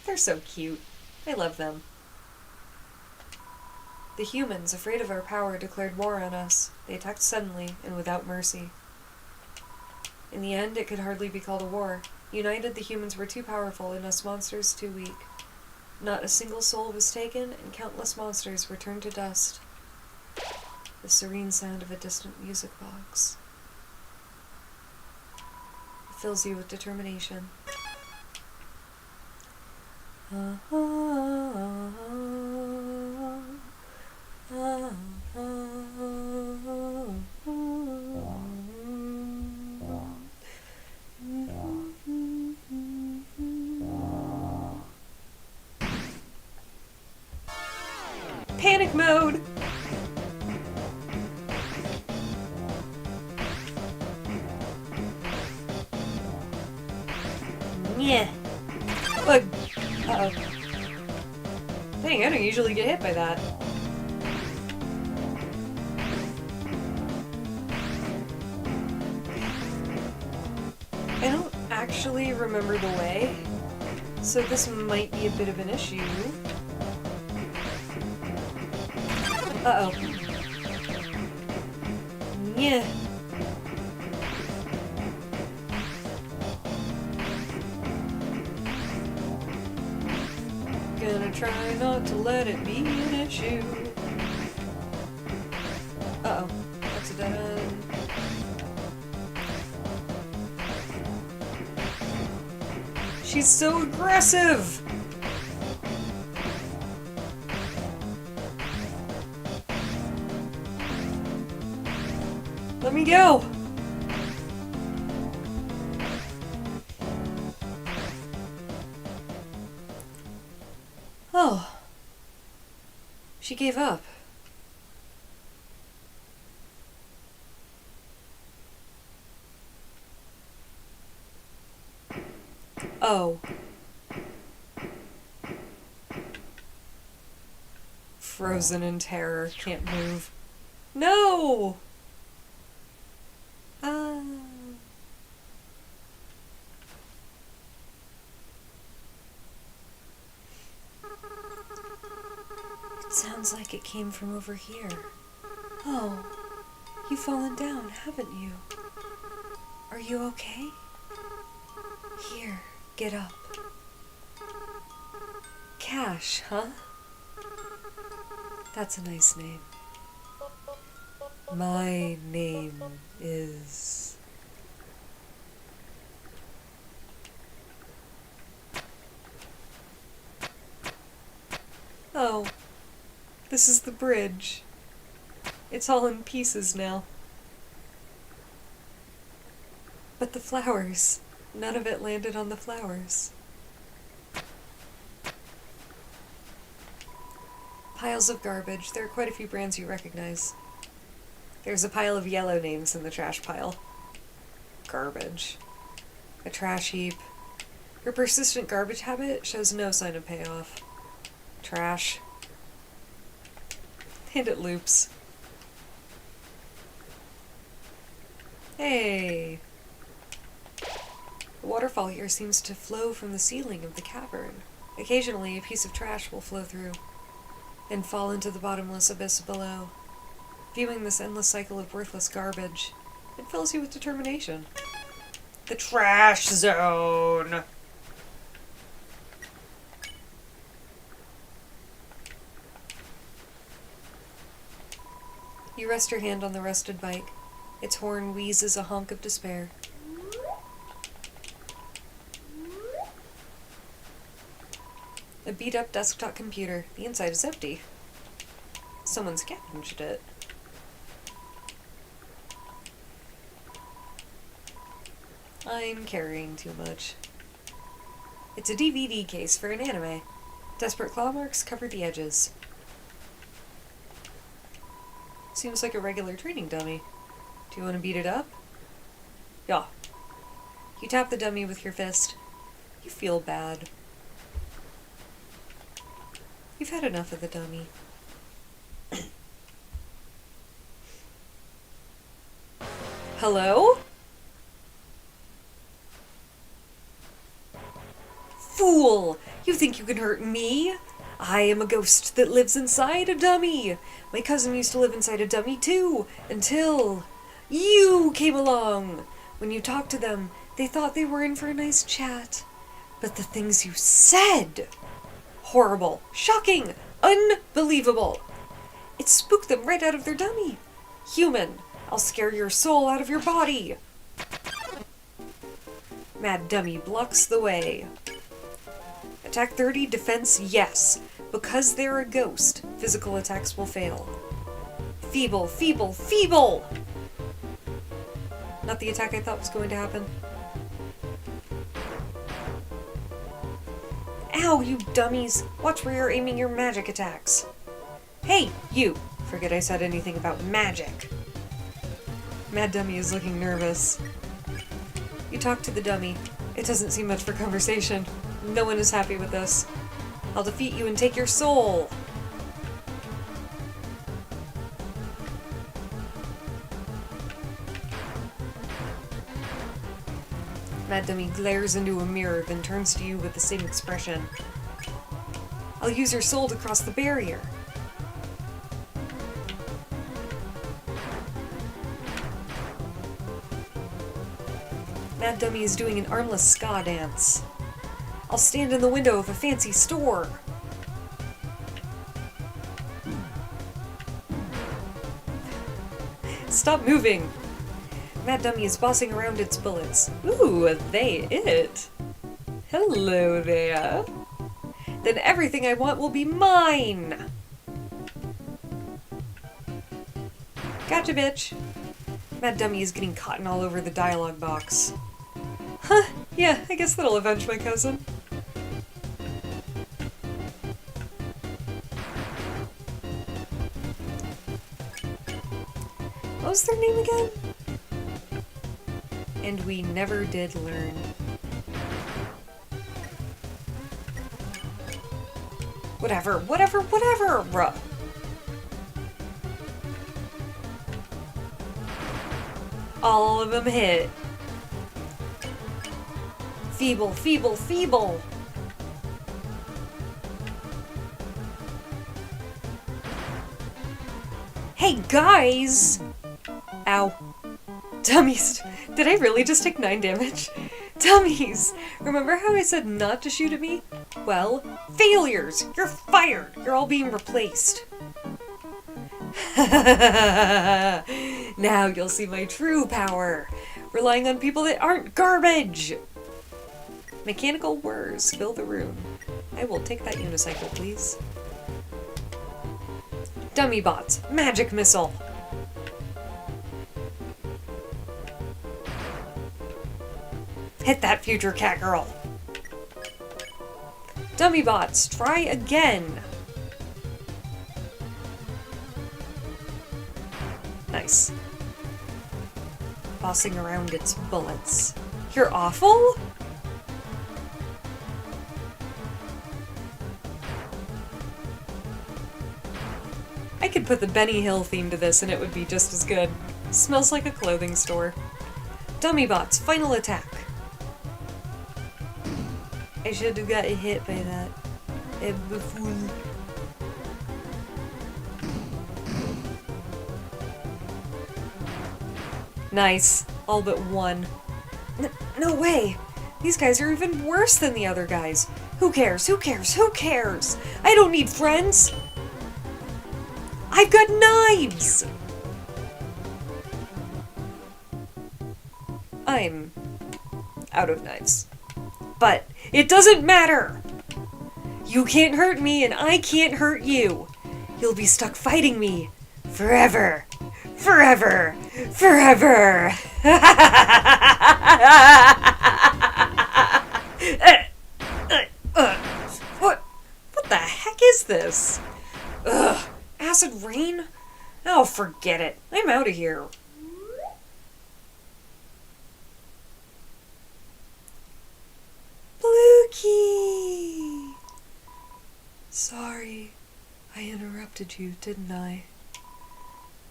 They're so cute. I love them. The humans, afraid of our power, declared war on us. They attacked suddenly and without mercy. In the end, it could hardly be called a war. United, the humans were too powerful and us monsters too weak. Not a single soul was taken, and countless monsters were turned to dust. The serene sound of a distant music box. It fills you with determination. Panic mode! Yeah. Look. Uh-oh. Dang, I don't usually get hit by that. I don't actually remember the way, so this might be a bit of an issue. Uh-oh. Yeah. Gonna try not to let it be an issue. Uh-oh. That's a dead end. She's so aggressive! Let me go! Oh. She gave up. Oh. Frozen in terror, can't move. No! It sounds like it came from over here. Oh, you've fallen down, haven't you? Are you okay? Here, get up. Cash, huh? That's a nice name. My name is... Oh, this is the bridge. It's all in pieces now. But the flowers, none of it landed on the flowers. Piles of garbage. There are quite a few brands you recognize. There's a pile of yellow names in the trash pile. Garbage. A trash heap. Her persistent garbage habit shows no sign of payoff. Trash. And it loops. Hey! The waterfall here seems to flow from the ceiling of the cavern. Occasionally, a piece of trash will flow through and fall into the bottomless abyss below. Viewing this endless cycle of worthless garbage, it fills you with determination. The trash zone! You rest your hand on the rusted bike. Its horn wheezes a honk of despair. A beat-up desktop computer. The inside is empty. Someone scavenged it. I'm carrying too much. It's a DVD case for an anime. Desperate claw marks cover the edges. Seems like a regular training dummy. Do you want to beat it up? Yeah. You tap the dummy with your fist. You feel bad. You've had enough of the dummy. Hello? Fool! You think think you can hurt me? I am a ghost that lives inside a dummy. My cousin used to live inside a dummy too, until you came along. When you talked to them, they thought they were in for a nice chat. But the things you said... horrible, shocking, unbelievable. It spooked them right out of their dummy. Human, I'll scare your soul out of your body. Mad Dummy blocks the way. Attack 30, defense yes. Because they're a ghost, physical attacks will fail. Feeble, feeble, feeble! Not the attack I thought was going to happen. Ow, you dummies! Watch where you're aiming your magic attacks. Hey, you! Forget I said anything about magic. Mad Dummy is looking nervous. You talk to the dummy. It doesn't seem much for conversation. No one is happy with this. I'll defeat you and take your soul. Mad Dummy glares into a mirror, then turns to you with the same expression. I'll use your soul to cross the barrier. Mad Dummy is doing an armless ska dance. I'll stand in the window of a fancy store. Stop moving! Mad Dummy is bossing around its bullets. Ooh, they it. Hello there. Then everything I want will be mine! Gotcha, bitch. Mad Dummy is getting cotton all over the dialogue box. Huh, yeah, I guess that'll avenge my cousin. What was their name again? And we never did learn. Whatever, whatever, whatever! Bruh. All of them hit. Feeble, feeble, feeble! Hey, guys! Ow. Dummies! Did I really just take 9 damage? Dummies! Remember how I said not to shoot at me? Well, failures! You're fired! You're all being replaced. Now you'll see my true power! Relying on people that aren't garbage! Mechanical whirs fill the room. I will take that unicycle, please. Dummy bots, magic missile! Hit that future cat girl! Dummy bots, try again! Nice. Bossing around its bullets. You're awful? I could put the Benny Hill theme to this and it would be just as good. Smells like a clothing store. Dummy bots, final attack. I should have gotten hit by that. Buffoon. Nice. All but one. No way! These guys are even worse than the other guys. Who cares? Who cares? Who cares? I don't need friends! I've got knives! I'm out of knives. But it doesn't matter! You can't hurt me and I can't hurt you. You'll be stuck fighting me forever. Forever. Forever. What the heck is this? Ugh. Acid rain? Oh, forget it. I'm out of here. Blue-key! Sorry, I interrupted you, didn't I?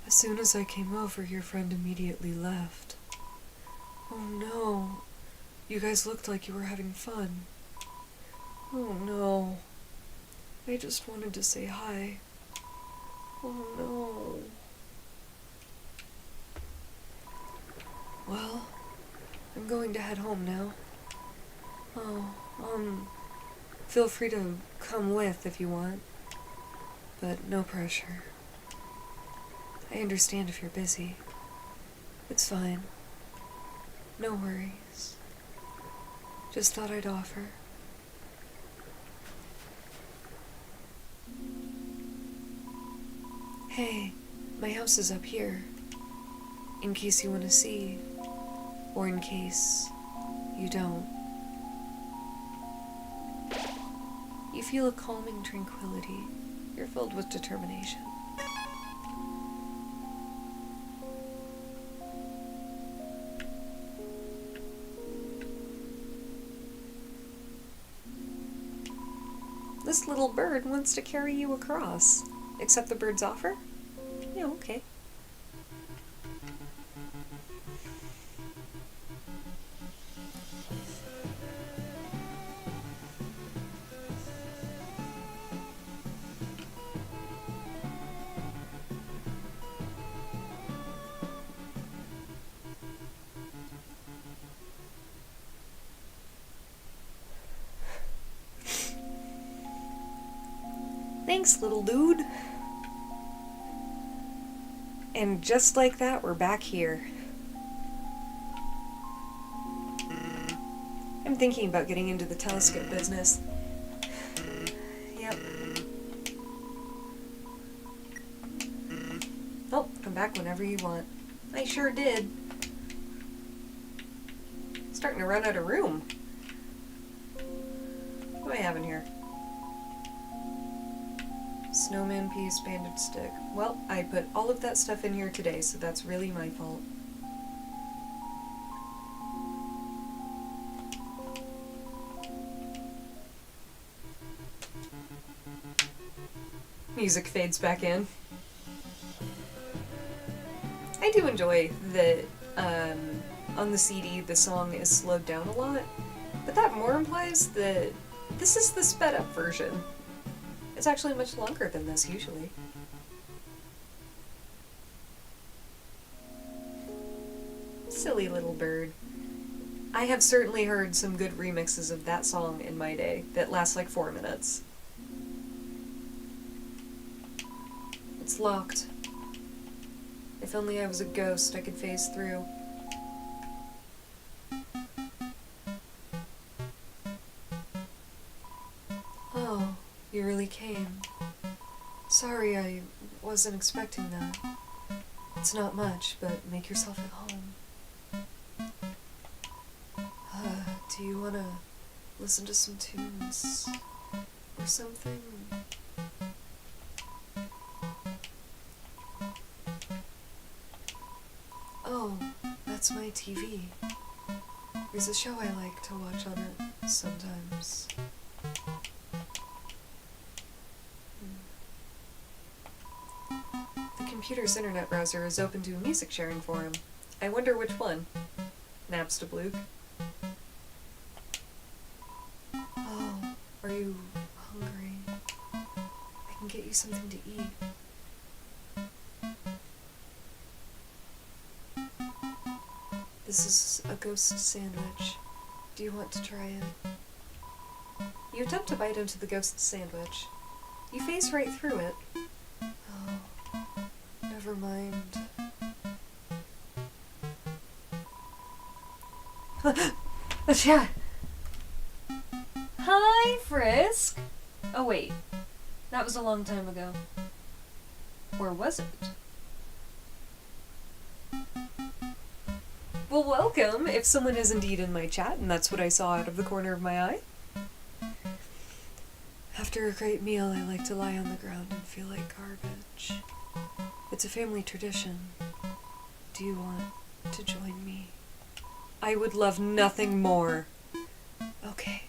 As soon as I came over, your friend immediately left. Oh no, you guys looked like you were having fun. Oh no. I just wanted to say hi. Oh no. Well, I'm going to head home now. Oh, feel free to come with if you want. But no pressure. I understand if you're busy. It's fine. No worries. Just thought I'd offer. Hey, my house is up here. In case you want to see. Or in case you don't. You feel a calming tranquility. You're filled with determination. This little bird wants to carry you across. Accept the bird's offer? Yeah, okay. Thanks, little dude. And just like that, we're back here. I'm thinking about getting into the telescope business. Yep. Oh, come back whenever you want. I sure did. Starting to run out of room. What do I have in here? Snowman piece, bandage stick. Well, I put all of that stuff in here today, so that's really my fault. Music fades back in. I do enjoy that on the CD the song is slowed down a lot, but that more implies that this is the sped up version. It's actually much longer than this usually. Silly little bird. I have certainly heard some good remixes of that song in my day that last like 4 minutes. It's locked. If only I was a ghost I could phase through. Oh, you really came. Sorry, I wasn't expecting that. It's not much, but make yourself at home. Do you want to listen to some tunes or something? Oh, that's my TV. There's a show I like to watch on it sometimes. The computer's internet browser is open to a music sharing forum. I wonder which one. Napstablook. Oh, are you hungry? I can get you something to eat. This is a ghost sandwich. Do you want to try it? You attempt to bite into the ghost sandwich. You phase right through it. Oh, never mind. Yeah. Hi, Frisk. Oh wait, that was a long time ago. Or was it? Well, welcome, if someone is indeed in my chat, and that's what I saw out of the corner of my eye. After a great meal, I like to lie on the ground and feel like garbage. It's a family tradition. Do you want to join me? I would love nothing more. Okay,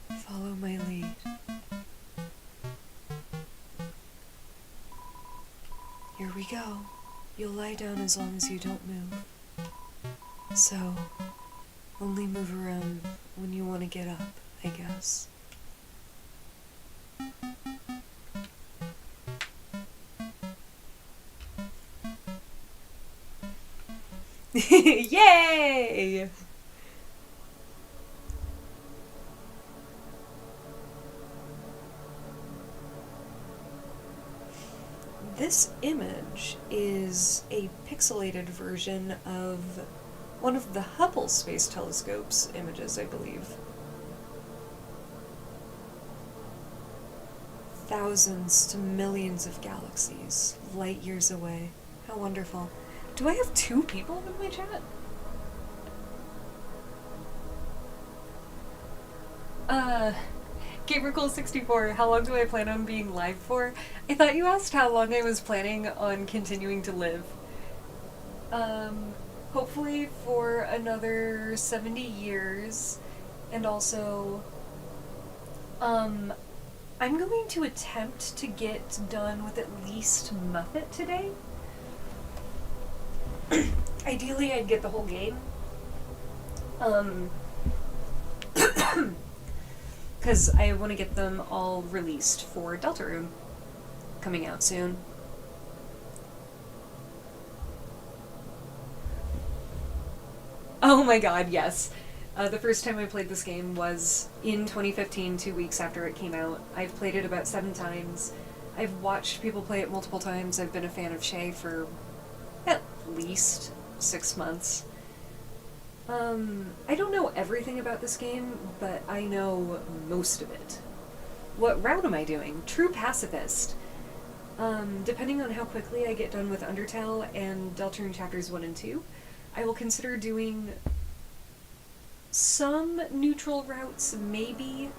follow my lead. Here we go. You'll lie down as long as you don't move. So, only move around when you want to get up, I guess. Yay! This image is a pixelated version of one of the Hubble Space Telescope's images, I believe. Thousands to millions of galaxies, light years away. How wonderful. Do I have 2 people in my chat? GamerCool64, how long do I plan on being live for? I thought you asked how long I was planning on continuing to live. Hopefully for another 70 years, and also, I'm going to attempt to get done with at least Muppet today. Ideally, I'd get the whole game. Because I want to get them all released for Deltarune, coming out soon. Oh my god, yes. The first time I played this game was in 2015, 2 weeks after it came out. I've played it about 7 times. I've watched people play it multiple times. I've been a fan of Shay for at least 6 months. I don't know everything about this game, but I know most of it. What route am I doing? True Pacifist. Depending on how quickly I get done with Undertale and Deltarune Chapters 1 and 2, I will consider doing some neutral routes, maybe,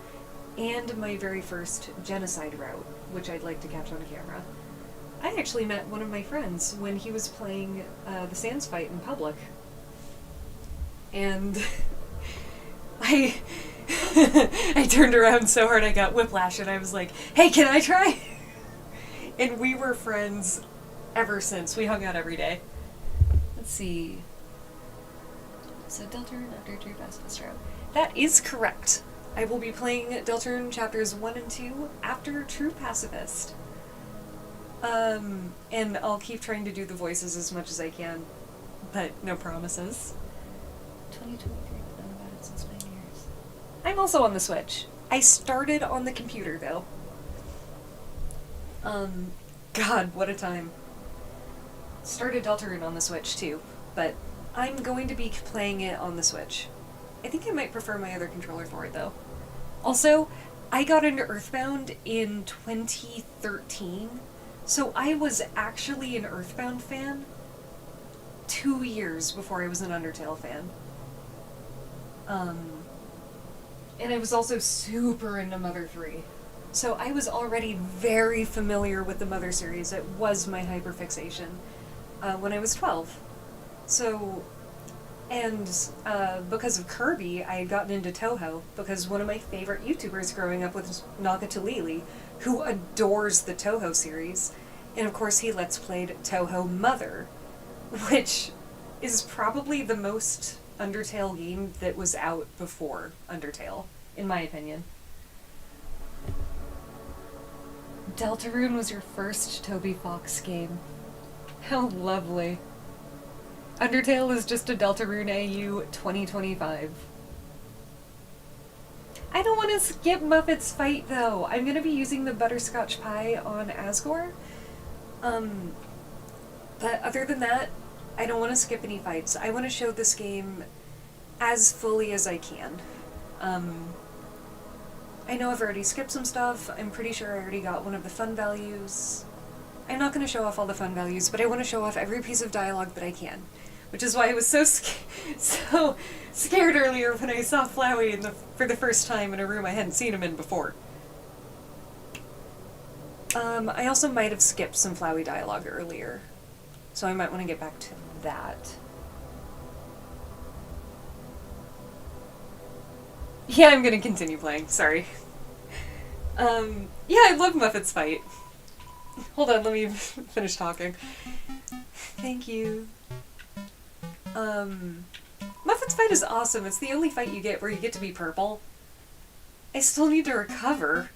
and my very first genocide route, which I'd like to catch on camera. I actually met one of my friends when he was playing the Sans fight in public. And I turned around so hard I got whiplash, and I was like, hey, can I try? And we were friends ever since. We hung out every day. Let's see. So Deltarune after True Pacifist route. That is correct. I will be playing Deltarune Chapters 1 and 2 after True Pacifist. And I'll keep trying to do the voices as much as I can, but no promises. 2023, I've known about it since 9 years. I'm also on the Switch. I started on the computer, though. God, what a time. Started Deltarune on the Switch, too, but I'm going to be playing it on the Switch. I think I might prefer my other controller for it, though. Also, I got into Earthbound in 2013, so I was actually an Earthbound fan 2 years before I was an Undertale fan. And I was also super into Mother 3. So I was already very familiar with the Mother series. It was my hyperfixation when I was 12. So, and because of Kirby, I had gotten into Toho, because one of my favorite YouTubers growing up was Nakatulili, who adores the Toho series. And of course he Let's Played Toho Mother, which is probably the most Undertale game that was out before Undertale, in my opinion. Deltarune was your first Toby Fox game. How lovely. Undertale is just a Deltarune AU 2025. I don't want to skip Muppet's fight, though. I'm going to be using the butterscotch pie on Asgore. But other than that, I don't want to skip any fights. I want to show this game as fully as I can. I know I've already skipped some stuff. I'm pretty sure I already got one of the fun values. I'm not going to show off all the fun values, but I want to show off every piece of dialogue that I can. Which is why I was so scared earlier when I saw Flowey for the first time in a room I hadn't seen him in before. I also might have skipped some Flowey dialogue earlier, so I might want to get back to that. Yeah, I'm gonna continue playing, sorry. Yeah, I love Muffet's fight. Hold on, let me finish talking. Thank you. Muffet's fight is awesome. It's the only fight you get where you get to be purple. I still need to recover.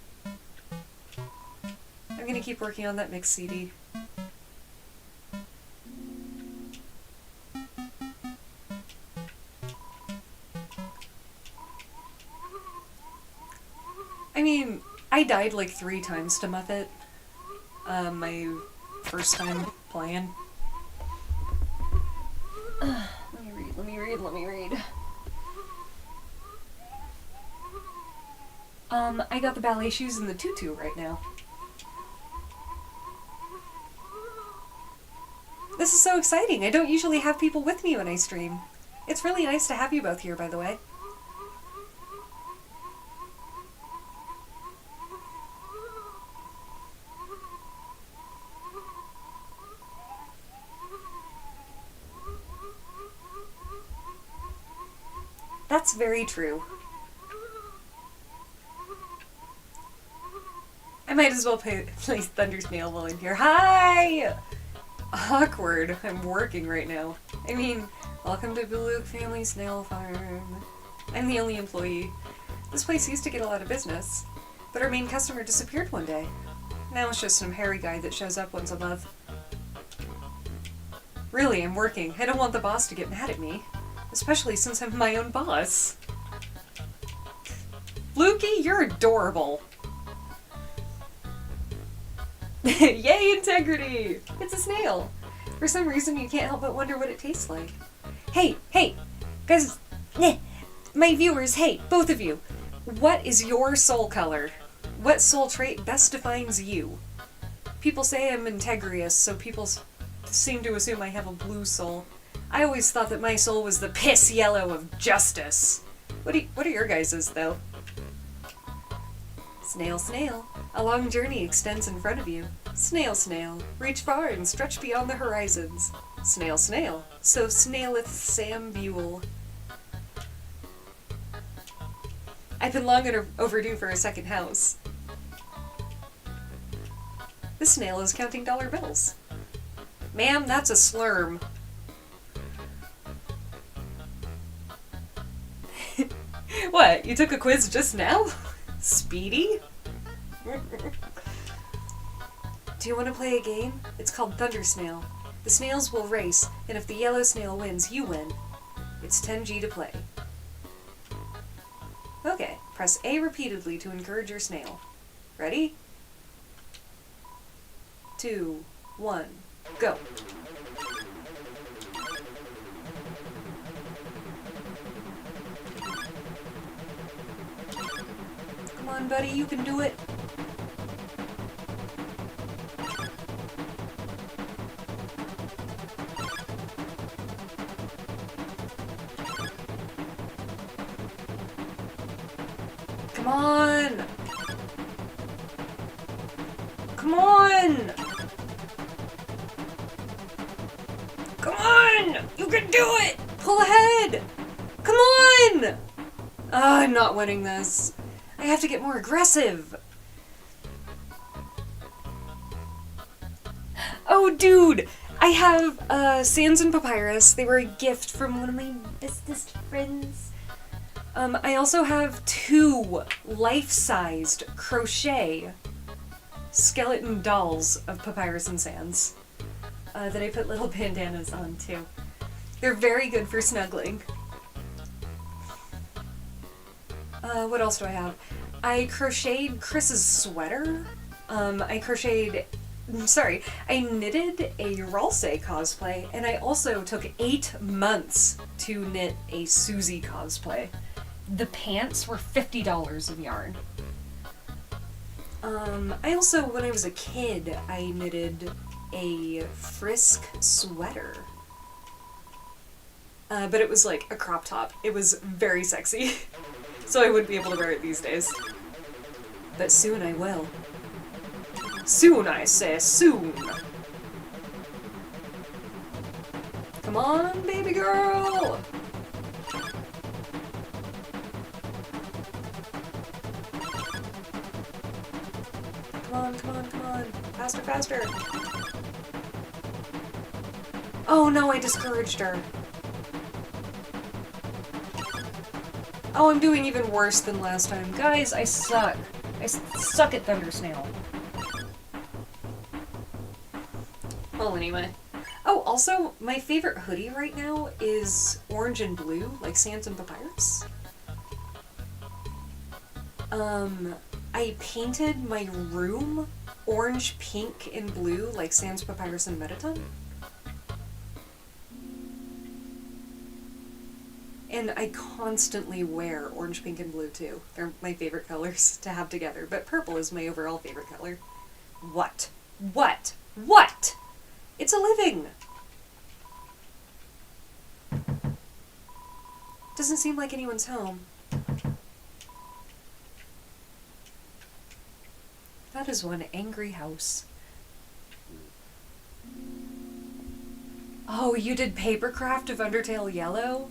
gonna keep working on that mix CD. I mean, I died like 3 times to Muppet. My first time playing. Let me read. I got the ballet shoes and the tutu right now. This is so exciting. I don't usually have people with me when I stream. It's really nice to have you both here, by the way. That's very true. I might as well play Thunder Snail while I'm here. Hi! Awkward. I'm working right now. I mean, welcome to Luke Family Snail Farm. I'm the only employee. This place used to get a lot of business, but our main customer disappeared one day. Now it's just some hairy guy that shows up once a month. Really, I'm working. I don't want the boss to get mad at me. Especially since I'm my own boss. Lukey, you're adorable. Yay, integrity! It's a snail. For some reason, you can't help but wonder what it tastes like. Hey, guys, my viewers, hey, both of you. What is your soul color? What soul trait best defines you? People say I'm integrious, so people seem to assume I have a blue soul. I always thought that my soul was the piss yellow of justice. What are your guys's, though? Snail, snail, a long journey extends in front of you. Snail, snail, reach far and stretch beyond the horizons. Snail, snail, so snaileth Sam Buell. I've been long overdue for a second house. This snail is counting dollar bills. Ma'am, that's a slurm. What, you took a quiz just now? Speedy? Do you want to play a game? It's called Thunder Snail. The snails will race, and if the yellow snail wins, you win. It's 10G to play. Okay, press A repeatedly to encourage your snail. Ready? 2, 1, go. Come on, buddy, you can do it. Come on! Come on! Come on! You can do it! Pull ahead! Come on! I'm not winning this. I have to get more aggressive. Oh, dude! I have Sands and Papyrus. They were a gift from one of my bestest friends. I also have 2 life-sized crochet skeleton dolls of Papyrus and Sands that I put little bandanas on, too. They're very good for snuggling. What else do I have? I crocheted Chris's sweater. I knitted a Ralsei cosplay, and I also took 8 months to knit a Susie cosplay. The pants were $50 of yarn. I also, when I was a kid, I knitted a Frisk sweater. But it was like a crop top. It was very sexy. So I wouldn't be able to wear it these days. But soon I will. Soon, I say, soon! Come on, baby girl! Come on, come on, come on. Faster, faster. Oh no, I discouraged her. Oh, I'm doing even worse than last time. Guys, I suck. I suck at Thunder Snail. Well, anyway. Oh, also, my favorite hoodie right now is orange and blue, like Sans and Papyrus. I painted my room orange, pink, and blue, like Sans, Papyrus, and Metaton. And I constantly wear orange, pink, and blue, too. They're my favorite colors to have together, but purple is my overall favorite color. What? What? What? It's a living! Doesn't seem like anyone's home. That is one angry house. Oh, you did papercraft of Undertale Yellow?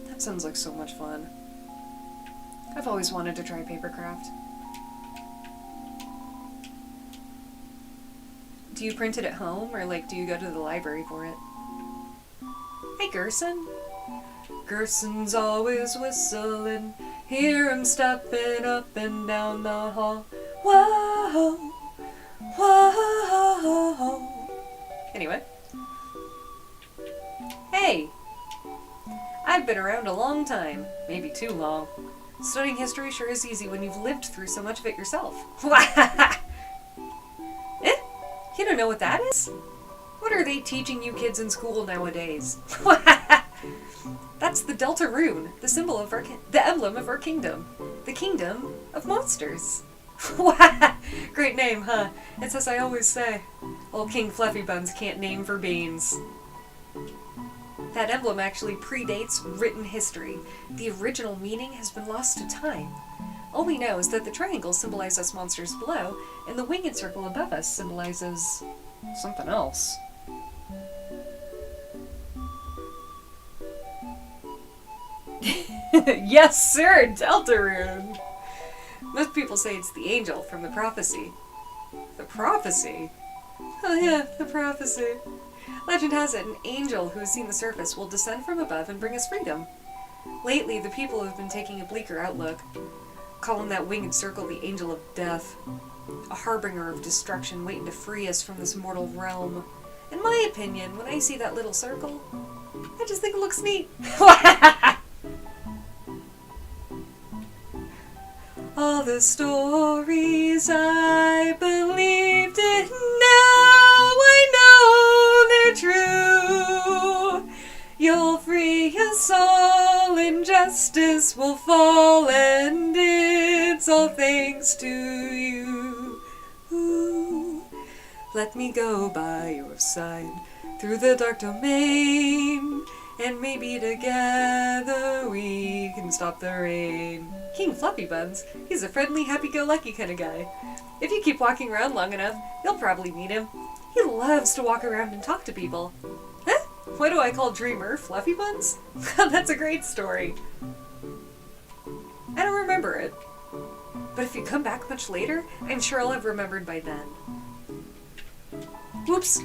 That sounds like so much fun. I've always wanted to try papercraft. Do you print it at home, or like do you go to the library for it? Hey, Gerson. Gerson's always whistling, hear him stepping up and down the hall. Whoa, whoa. Anyway. Hey! I've been around a long time, maybe too long. Studying history sure is easy when you've lived through so much of it yourself. Eh? You don't know what that is? What are they teaching you kids in school nowadays? That's the Delta Rune, the symbol of the emblem of our kingdom. The kingdom of monsters. Great name, huh? It's as I always say. Old King Fluffy Buns can't name for beans. That emblem actually predates written history. The original meaning has been lost to time. All we know is that the triangle symbolizes monsters below, and the winged circle above us symbolizes something else. Yes, sir, Deltarune! Most people say it's the angel from the prophecy. The prophecy? Oh yeah, the prophecy. Legend has it an angel who has seen the surface will descend from above and bring us freedom. Lately, the people have been taking a bleaker outlook, calling that winged circle the angel of death, a harbinger of destruction waiting to free us from this mortal realm. In my opinion, when I see that little circle, I just think it looks neat. All the stories I believed in, now I know they're true. You'll free us all and justice will fall, and it's all thanks to you. Ooh. Let me go by your side through the dark domain, and maybe together we can stop the rain. King Fluffy Buns, he's a friendly, happy-go-lucky kind of guy. If you keep walking around long enough, you'll probably meet him. He loves to walk around and talk to people. Huh? Why do I call Dreamer Fluffy Buns? That's a great story. I don't remember it. But if you come back much later, I'm sure I'll have remembered by then. Whoops.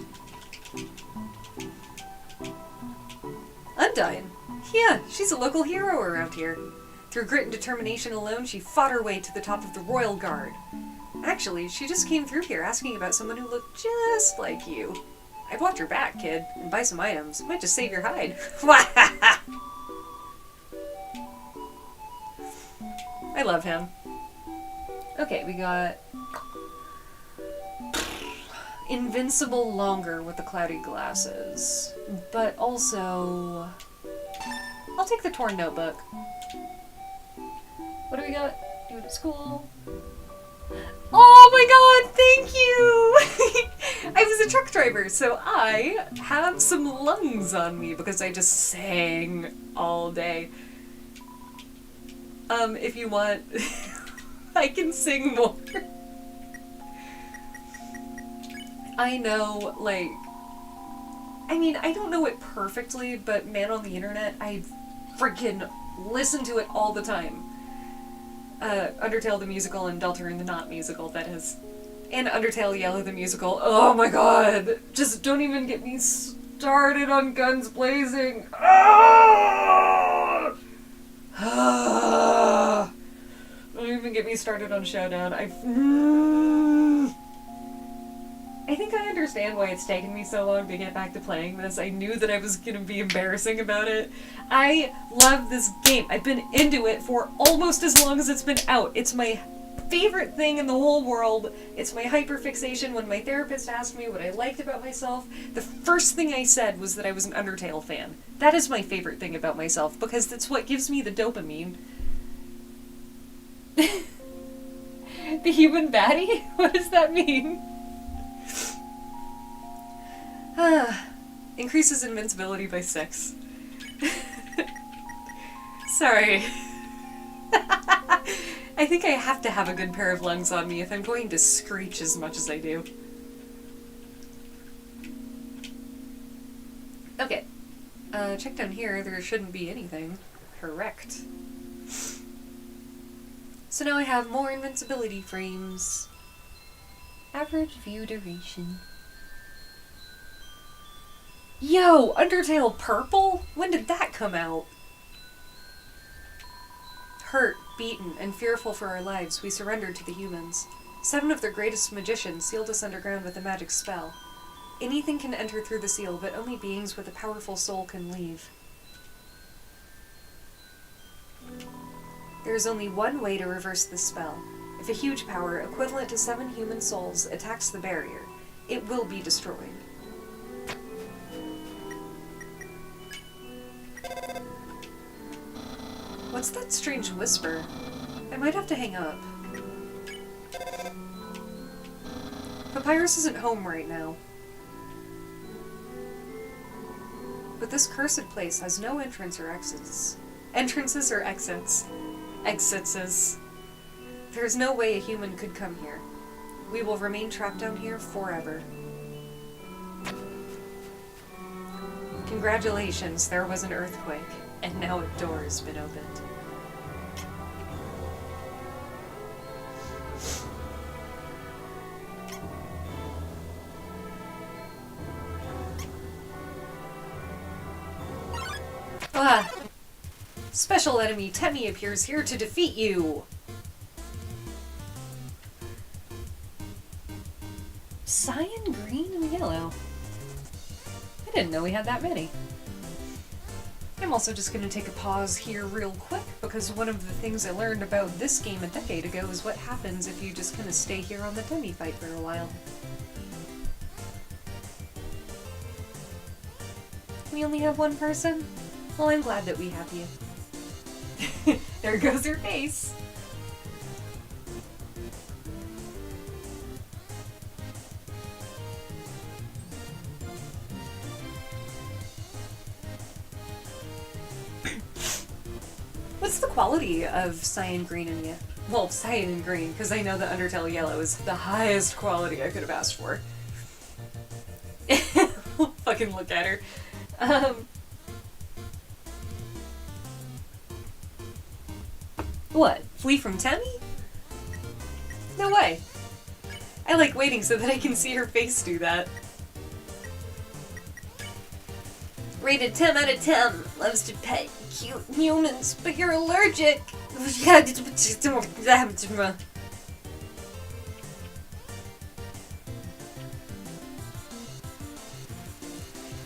Undyne. Yeah, she's a local hero around here. Through grit and determination alone, she fought her way to the top of the Royal Guard. Actually, she just came through here asking about someone who looked just like you. I'd watch your back, kid, and buy some items. Might just save your hide. I love him. Okay, we got Invincible longer with the cloudy glasses, but also I'll take the torn notebook. What do we got? Do it at school. Oh my god, thank you! I was a truck driver, so I have some lungs on me because I just sang all day. If you want, I can sing more. I know, like, I mean, I don't know it perfectly, but man on the internet, I freaking listen to it all the time. Undertale the musical and Deltarune the not musical, that is. And Undertale Yellow the musical. Oh my god! Just don't even get me started on Guns Blazing. Ah! Ah! Don't even get me started on Showdown. I think I understand why it's taken me so long to get back to playing this. I knew that I was going to be embarrassing about it. I love this game. I've been into it for almost as long as it's been out. It's my favorite thing in the whole world. It's my hyperfixation. When my therapist asked me what I liked about myself, the first thing I said was that I was an Undertale fan. That is my favorite thing about myself, because that's what gives me the dopamine. The human baddie? What does that mean? Increases invincibility by 6. Sorry. I think I have to have a good pair of lungs on me if I'm going to screech as much as I do. Okay. Check down here. There shouldn't be anything. Correct. So now I have more invincibility frames. Average view duration. Yo! Undertale Purple? When did that come out? Hurt, beaten, and fearful for our lives, we surrendered to the humans. 7 of their greatest magicians sealed us underground with a magic spell. Anything can enter through the seal, but only beings with a powerful soul can leave. There is only one way to reverse this spell. If a huge power, equivalent to 7 human souls, attacks the barrier, it will be destroyed. What's that strange whisper? I might have to hang up. Papyrus isn't home right now. But this cursed place has no entrance or exits. Entrances or exits. Exits. There is no way a human could come here. We will remain trapped down here forever. Congratulations, there was an earthquake, and now a door has been opened. Ah! Special enemy Temmie appears here to defeat you! Cyan, green, and yellow. I didn't know we had that many. I'm also just going to take a pause here real quick, because one of the things I learned about this game a decade ago is what happens if you just kind of stay here on the Temmie fight for a while. We only have one person? Well, I'm glad that we have you. There goes your face! What's the quality of Cyan Green and Yellow? Well, Cyan and Green, because I know that Undertale Yellow is the highest quality I could have asked for. Fucking look at her. What? Flee from Temmie? No way. I like waiting so that I can see her face do that. Rated 10 out of 10. Loves to pet cute humans, but you're allergic.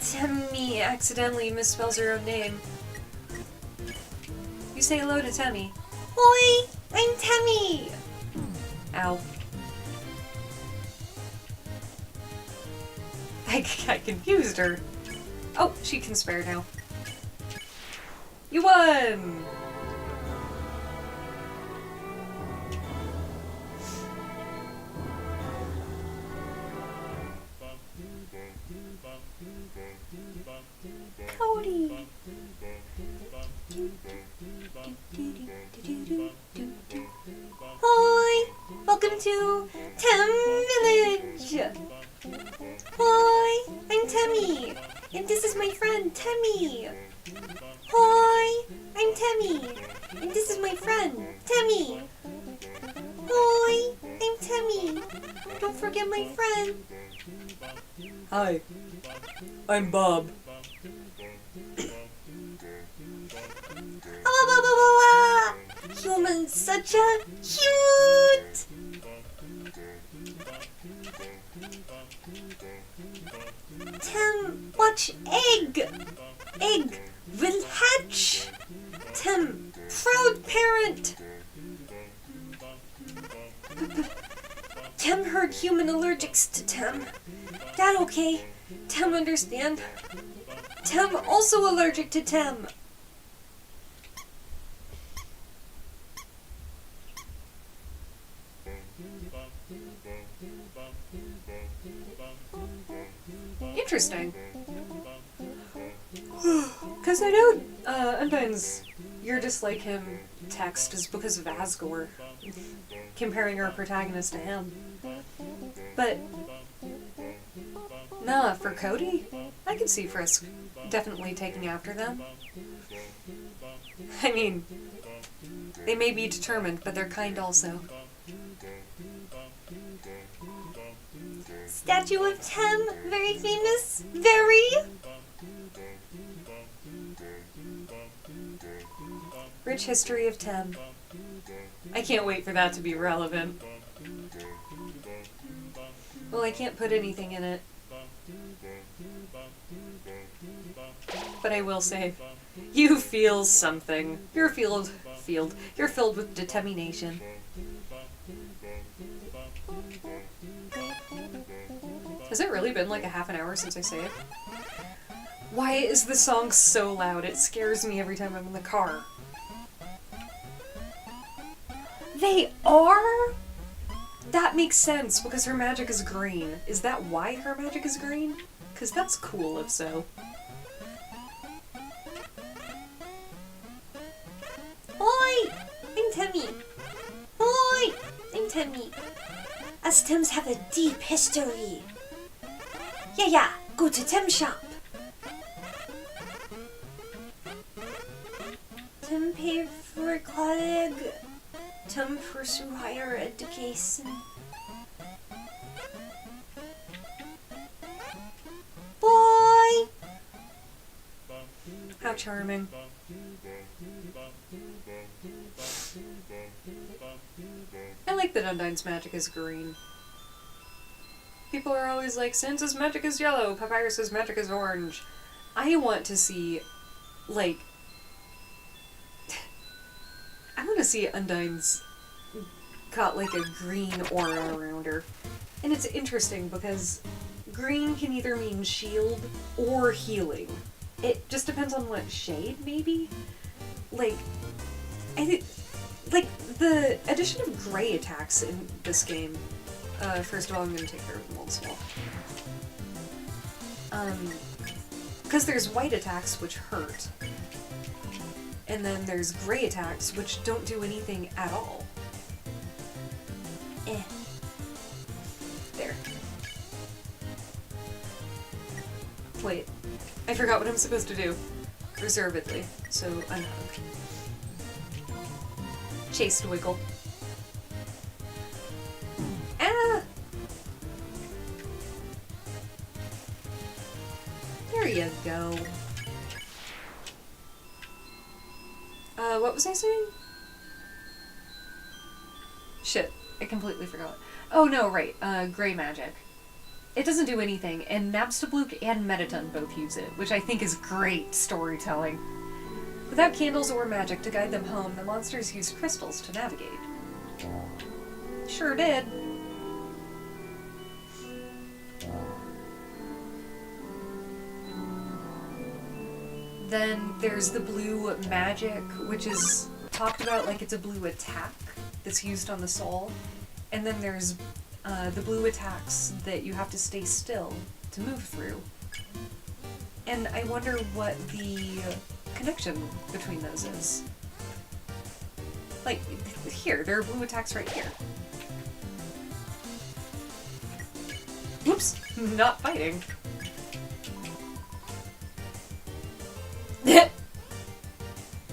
Temmie accidentally misspells her own name. You say hello to Temmie. Oi! I'm Temmie! Ow. I confused her. Oh, she can spare now. You won! Cody! Hi! Welcome to Village! Hi! I'm Temmie! And this is my friend, Temmie! Hi! I'm Temmie! And this is my friend, Temmie! Hi! I'm Temmie! Don't forget my friend! Hi. I'm Bob. Human's such a cute! understand. Tem also allergic to Tem. Interesting. Because I know Undine's "You're Just Like Him" text is because of Asgore, comparing our protagonist to him. But, nah, for Cody, I can see Frisk definitely taking after them. I mean, they may be determined, but they're kind also. Statue of Tem, very famous, very. Rich history of Tem. I can't wait for that to be relevant. Well, I can't put anything in it. But I will say, you feel something. You're filled with determination. Has it really been like a half an hour since I saved? Why is the song so loud? It scares me every time I'm in the car. They are? That makes sense, because her magic is green. Is that why her magic is green? Because that's cool if so. Oi! I'm Temmie. Oi! I'm Temmie. Us Tems have a deep history. Yeah, go to Tem shop. Tem pay for college. Tem pursue higher education. Boy! How charming. I like that Undine's magic is green. People are always like, Sansa's magic is yellow, Papyrus's magic is orange. I want to see, like... I want to see Undine's got, like, a green aura around her. And it's interesting because green can either mean shield or healing. It just depends on what shade, maybe? Like, I think... Like, the addition of gray attacks in this game... first of all, I'm gonna take care of them old small. Because there's white attacks, which hurt. And then there's gray attacks, which don't do anything at all. There. Wait. I forgot what I'm supposed to do. Reservedly. So, unhug. Chased wiggle. Ah! There you go. What was I saying? Shit, I completely forgot. Oh no, right, gray magic. It doesn't do anything, and Nabstabluk and Mettaton both use it, which I think is great storytelling. Without candles or magic to guide them home, the monsters used crystals to navigate. Sure did. Then there's the blue magic, which is talked about like it's a blue attack that's used on the soul. And then there's the blue attacks that you have to stay still to move through. And I wonder what the connection between those is. Like, here, there are blue attacks right here. Whoops, not fighting.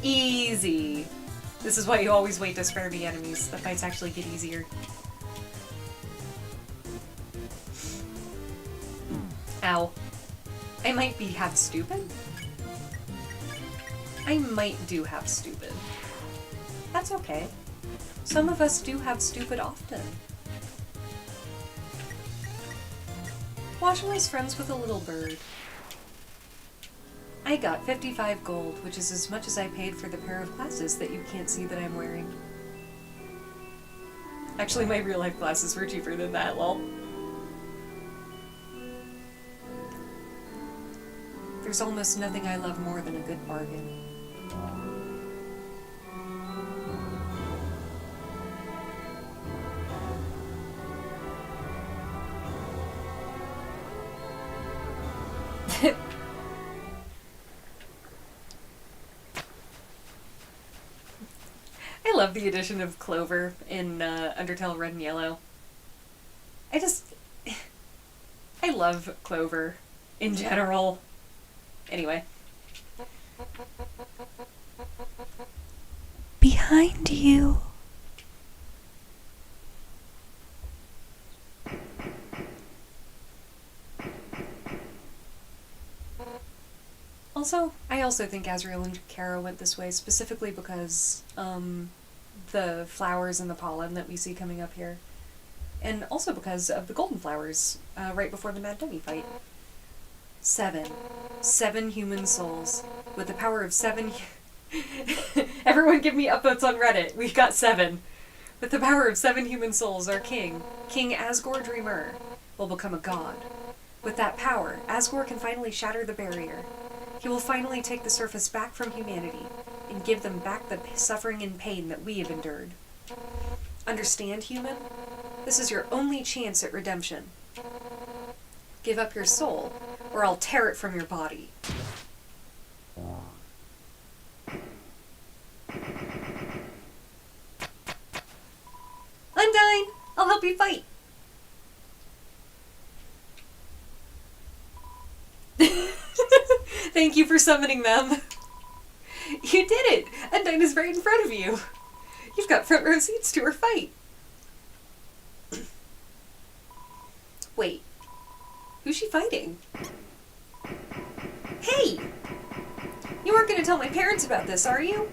Easy. This is why you always wait to spare the enemies. The fights actually get easier. Ow. I might be half stupid. I might do have stupid. That's okay. Some of us do have stupid often. Washa was friends with a little bird. I got 55 gold, which is as much as I paid for the pair of glasses that you can't see that I'm wearing. Actually, my real-life glasses were cheaper than that, lol. There's almost nothing I love more than a good bargain. I love the addition of Clover in Undertale Red and Yellow. I love Clover in general. Anyway. Behind you. Also, I also think Azrael and Kara went this way specifically because the flowers and the pollen that we see coming up here. And also because of the golden flowers right before the Mad Dummy fight. 7. 7 human souls. With the power of 7... Everyone give me upvotes on Reddit. We've got 7. With the power of 7 human souls, our king, King Asgore Dreamer, will become a god. With that power, Asgore can finally shatter the barrier. He will finally take the surface back from humanity and give them back the suffering and pain that we have endured. Understand, human? This is your only chance at redemption. Give up your soul, or I'll tear it from your body. Undyne! I'll help you fight! Thank you for summoning them. You did it! Undyne is right in front of you. You've got front row seats to her fight. Wait. Who's she fighting? Hey! You aren't going to tell my parents about this, are you?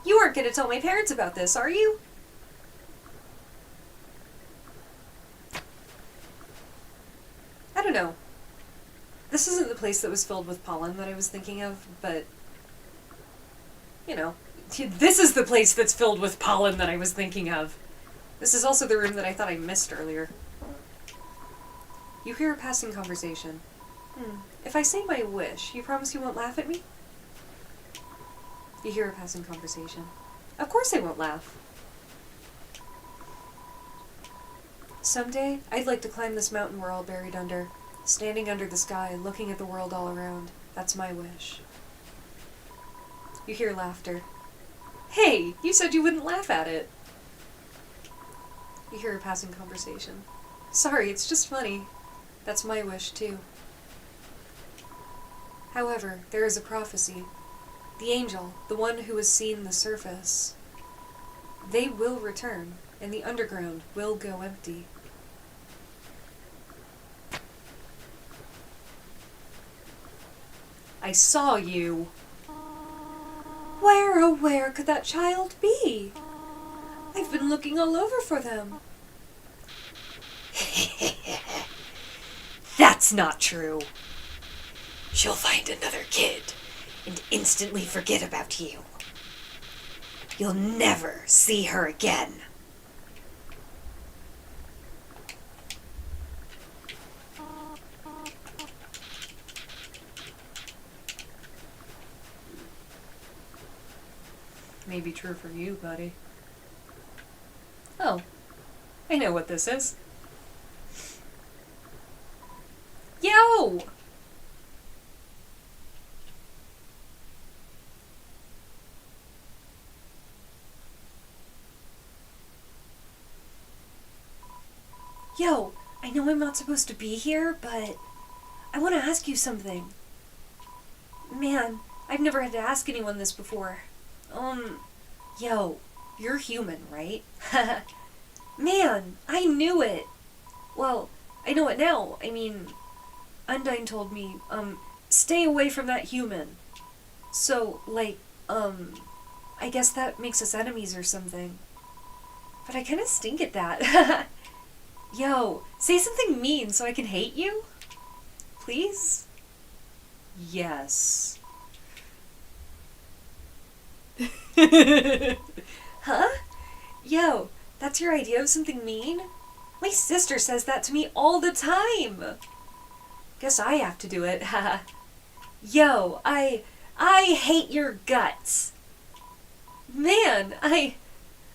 You aren't going to tell my parents about this, are you? I don't know. This isn't the place that was filled with pollen that I was thinking of, but... You know. This is the place that's filled with pollen that I was thinking of. This is also the room that I thought I missed earlier. You hear a passing conversation. If I say my wish, you promise you won't laugh at me? You hear a passing conversation. Of course I won't laugh. Someday, I'd like to climb this mountain we're all buried under, standing under the sky, looking at the world all around. That's my wish. You hear laughter. Hey, you said you wouldn't laugh at it. You hear a passing conversation. Sorry, it's just funny. That's my wish, too. However, there is a prophecy. The angel, the one who has seen the surface, they will return, and the underground will go empty. I saw you. Where, oh where could that child be? I've been looking all over for them. That's not true. She'll find another kid and instantly forget about you. You'll never see her again. May be true for you, buddy. Oh, I know what this is. Yo! Yo, I know I'm not supposed to be here, but I want to ask you something. Man, I've never had to ask anyone this before. Yo, you're human, right? Man, I knew it! Well, I know it now. I mean, Undyne told me, stay away from that human. So, like, I guess that makes us enemies or something. But I kinda stink at that. Yo, say something mean so I can hate you? Please? Yes. Huh? Yo, that's your idea of something mean? My sister says that to me all the time. Guess I have to do it. Yo, I hate your guts. Man,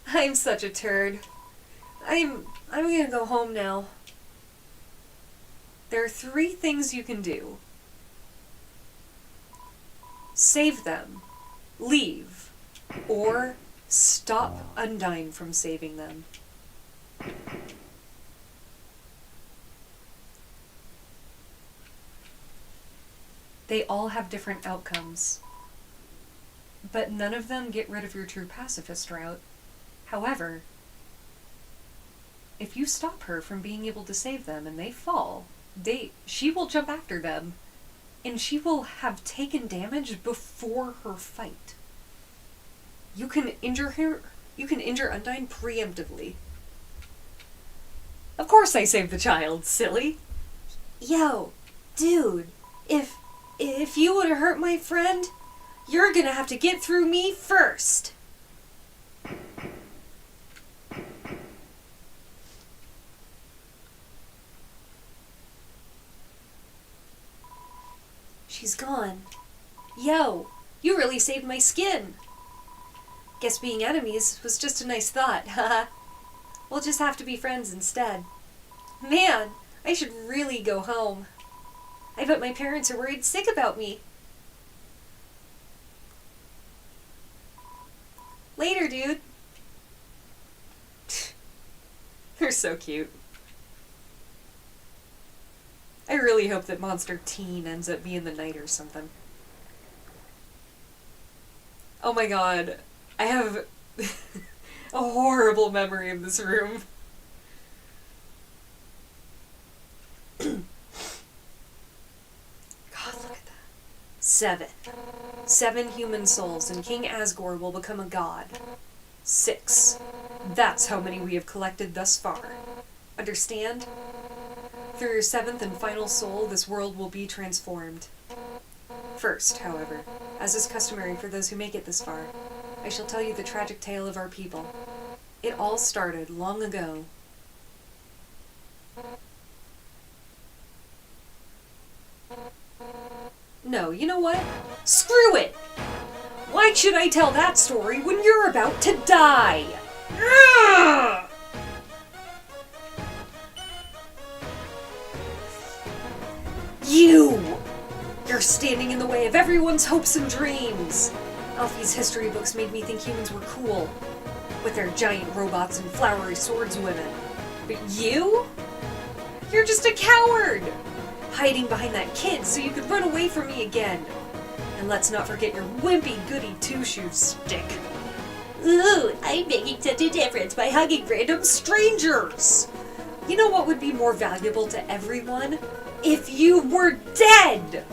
I'm such a turd. I'm gonna go home now. There are 3 things you can do. Save them, leave, or stop Undyne from saving them. They all have different outcomes, but none of them get rid of your true pacifist route. However, if you stop her from being able to save them and they fall, she will jump after them, and she will have taken damage before her fight. You can injure her. You can injure Undyne preemptively. Of course I saved the child, silly. Yo, dude, if you would have hurt my friend, you're gonna have to get through me first. She's gone. Yo, you really saved my skin. Guess being enemies was just a nice thought, haha. We'll just have to be friends instead. Man, I should really go home. I bet my parents are worried sick about me. Later, dude. They're so cute. I really hope that Monster Teen ends up being the knight or something. Oh my god. I have a horrible memory of this room. God, look at that. 7. 7 human souls, and King Asgore will become a god. 6. That's how many we have collected thus far. Understand? Through your 7th and final soul, this world will be transformed. First, however, as is customary for those who make it this far, I shall tell you the tragic tale of our people. It all started long ago. No, you know what? Screw it! Why should I tell that story when you're about to die? Ugh! You're standing in the way of everyone's hopes and dreams! Alfie's history books made me think humans were cool, with their giant robots and flowery swordswomen. But you? You're just a coward! Hiding behind that kid so you could run away from me again. And let's not forget your wimpy goody two-shoes stick. Ooh, I'm making such a difference by hugging random strangers! You know what would be more valuable to everyone? If you were dead!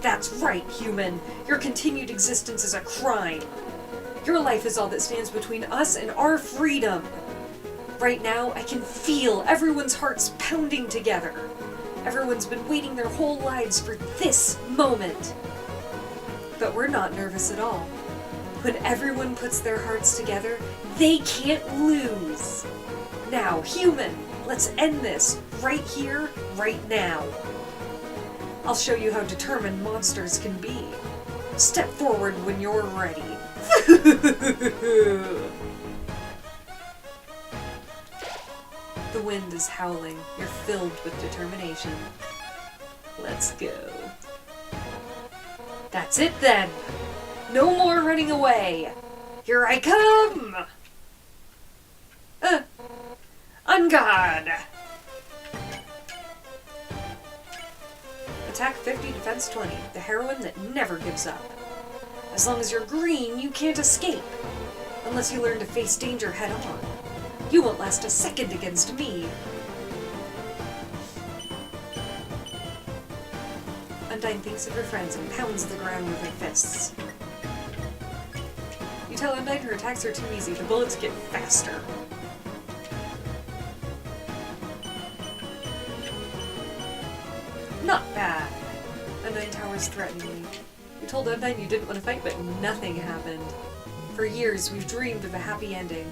That's right, human. Your continued existence is a crime. Your life is all that stands between us and our freedom. Right now, I can feel everyone's hearts pounding together. Everyone's been waiting their whole lives for this moment. But we're not nervous at all. When everyone puts their hearts together, they can't lose. Now, human, let's end this right here, right now. I'll show you how determined monsters can be. Step forward when you're ready. The wind is howling. You're filled with determination. Let's go. That's it then. No more running away. Here I come. On guard. Attack 50, defense 20. The heroine that never gives up. As long as you're green, you can't escape. Unless you learn to face danger head on. You won't last a second against me. Undyne thinks of her friends and pounds the ground with her fists. You tell Undyne her attacks are too easy. The bullets get faster. Not bad. Undyne towers threateningly. You told Undyne you didn't want to fight, but nothing happened. For years, we've dreamed of a happy ending.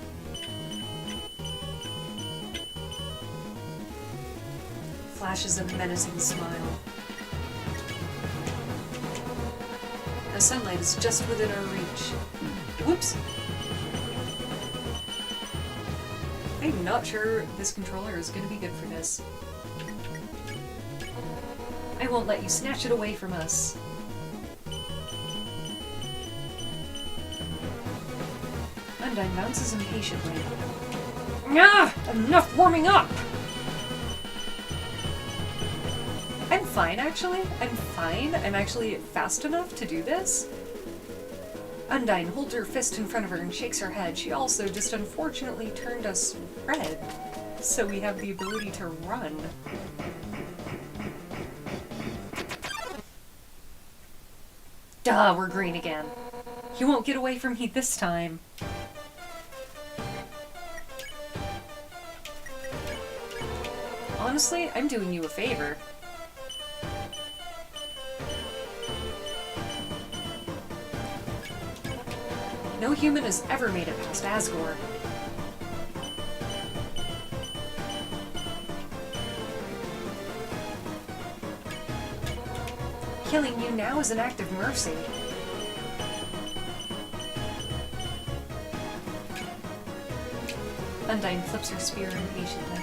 flashes a menacing smile. The sunlight is just within our reach. Whoops! I'm not sure this controller is going to be good for this. I won't let you snatch it away from us. Undyne bounces impatiently. Ah! Enough warming up! I'm fine, actually. I'm fine. I'm actually fast enough to do this. Undyne holds her fist in front of her and shakes her head. She also just unfortunately turned us red, so we have the ability to run. Duh, we're green again. You won't get away from me this time. Honestly, I'm doing you a favor. No human has ever made it past Asgore. Killing you now is an act of mercy. Undyne flips her spear impatiently.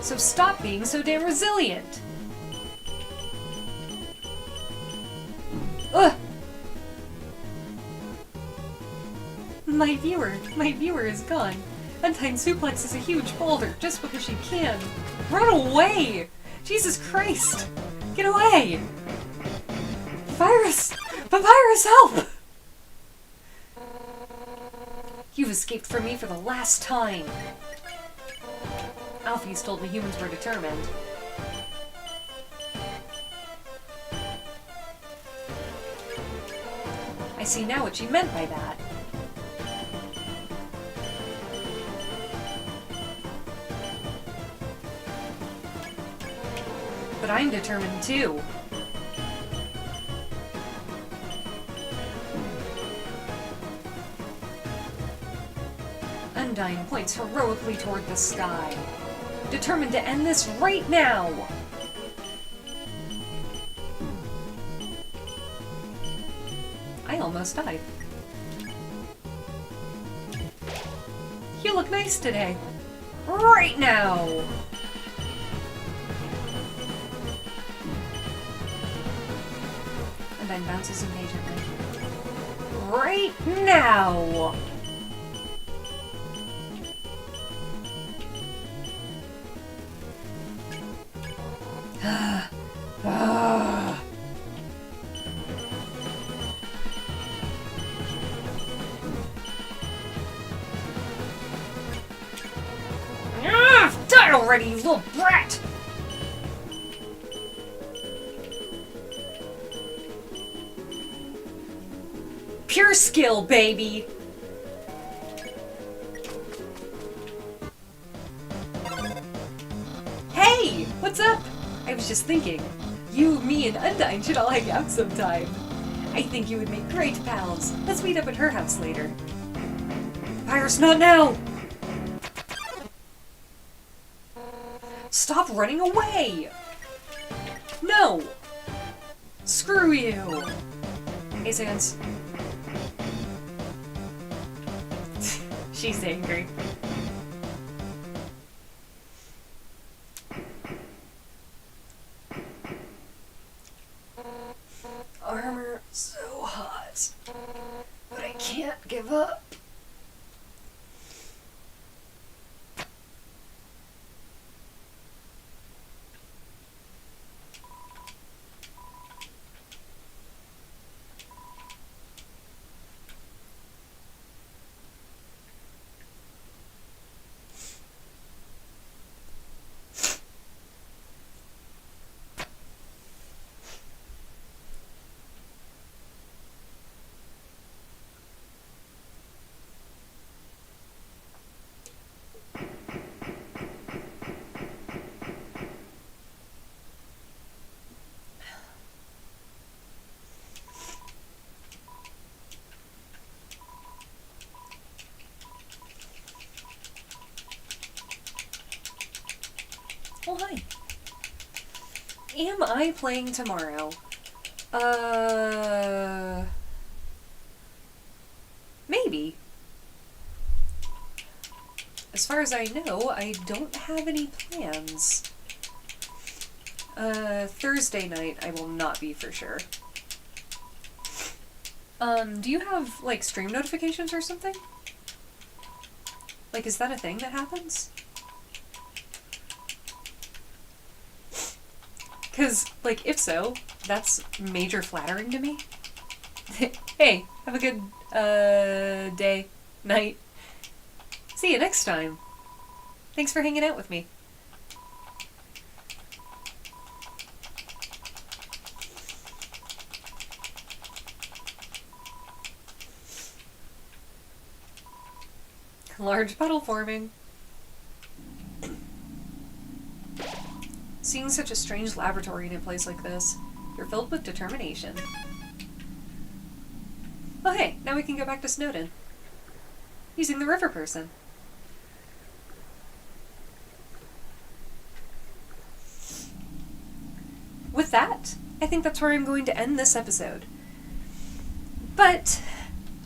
So stop being so damn resilient! Ugh! My viewer is gone. Undyne suplexes a huge boulder just because she can. Run away! Jesus Christ! Get away! Papyrus! Papyrus, help! You've escaped from me for the last time. Alphys told me humans were determined. I see now what she meant by that. But I'm determined too. Undyne points heroically toward the sky, determined to end this right now! I almost died. You look nice today. Right now! Undyne bounces impatiently. Right now! Die already, you little brat! Pure skill, baby! Hey! What's up? I was just thinking, you, me, and Undyne should all hang out sometime. I think you would make great pals. Let's meet up at her house later. Papyrus, not now! Stop running away! No! Screw you! Hey, Sans. She's angry. Armor so hot, but I can't give up. I playing tomorrow? Maybe. As far as I know, I don't have any plans. Thursday night I will not be for sure. Do you have, like, stream notifications or something? Like, is that a thing that happens? Because, like, if so, that's major flattering to me. Hey, have a good, day, night. See you next time. Thanks for hanging out with me. Large puddle forming. Seeing such a strange laboratory in a place like this, you're filled with determination. Oh hey, now we can go back to Snowdon. Using the river person. With that, I think that's where I'm going to end this episode. But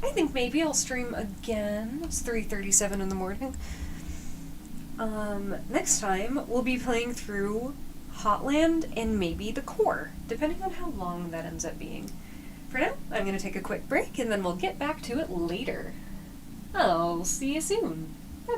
I think maybe I'll stream again. It's 3:37 in the morning. Next time we'll be playing through Hotland and maybe the core, depending on how long that ends up being. For now, I'm going to take a quick break and then we'll get back to it later. I'll see you soon. Bye-bye.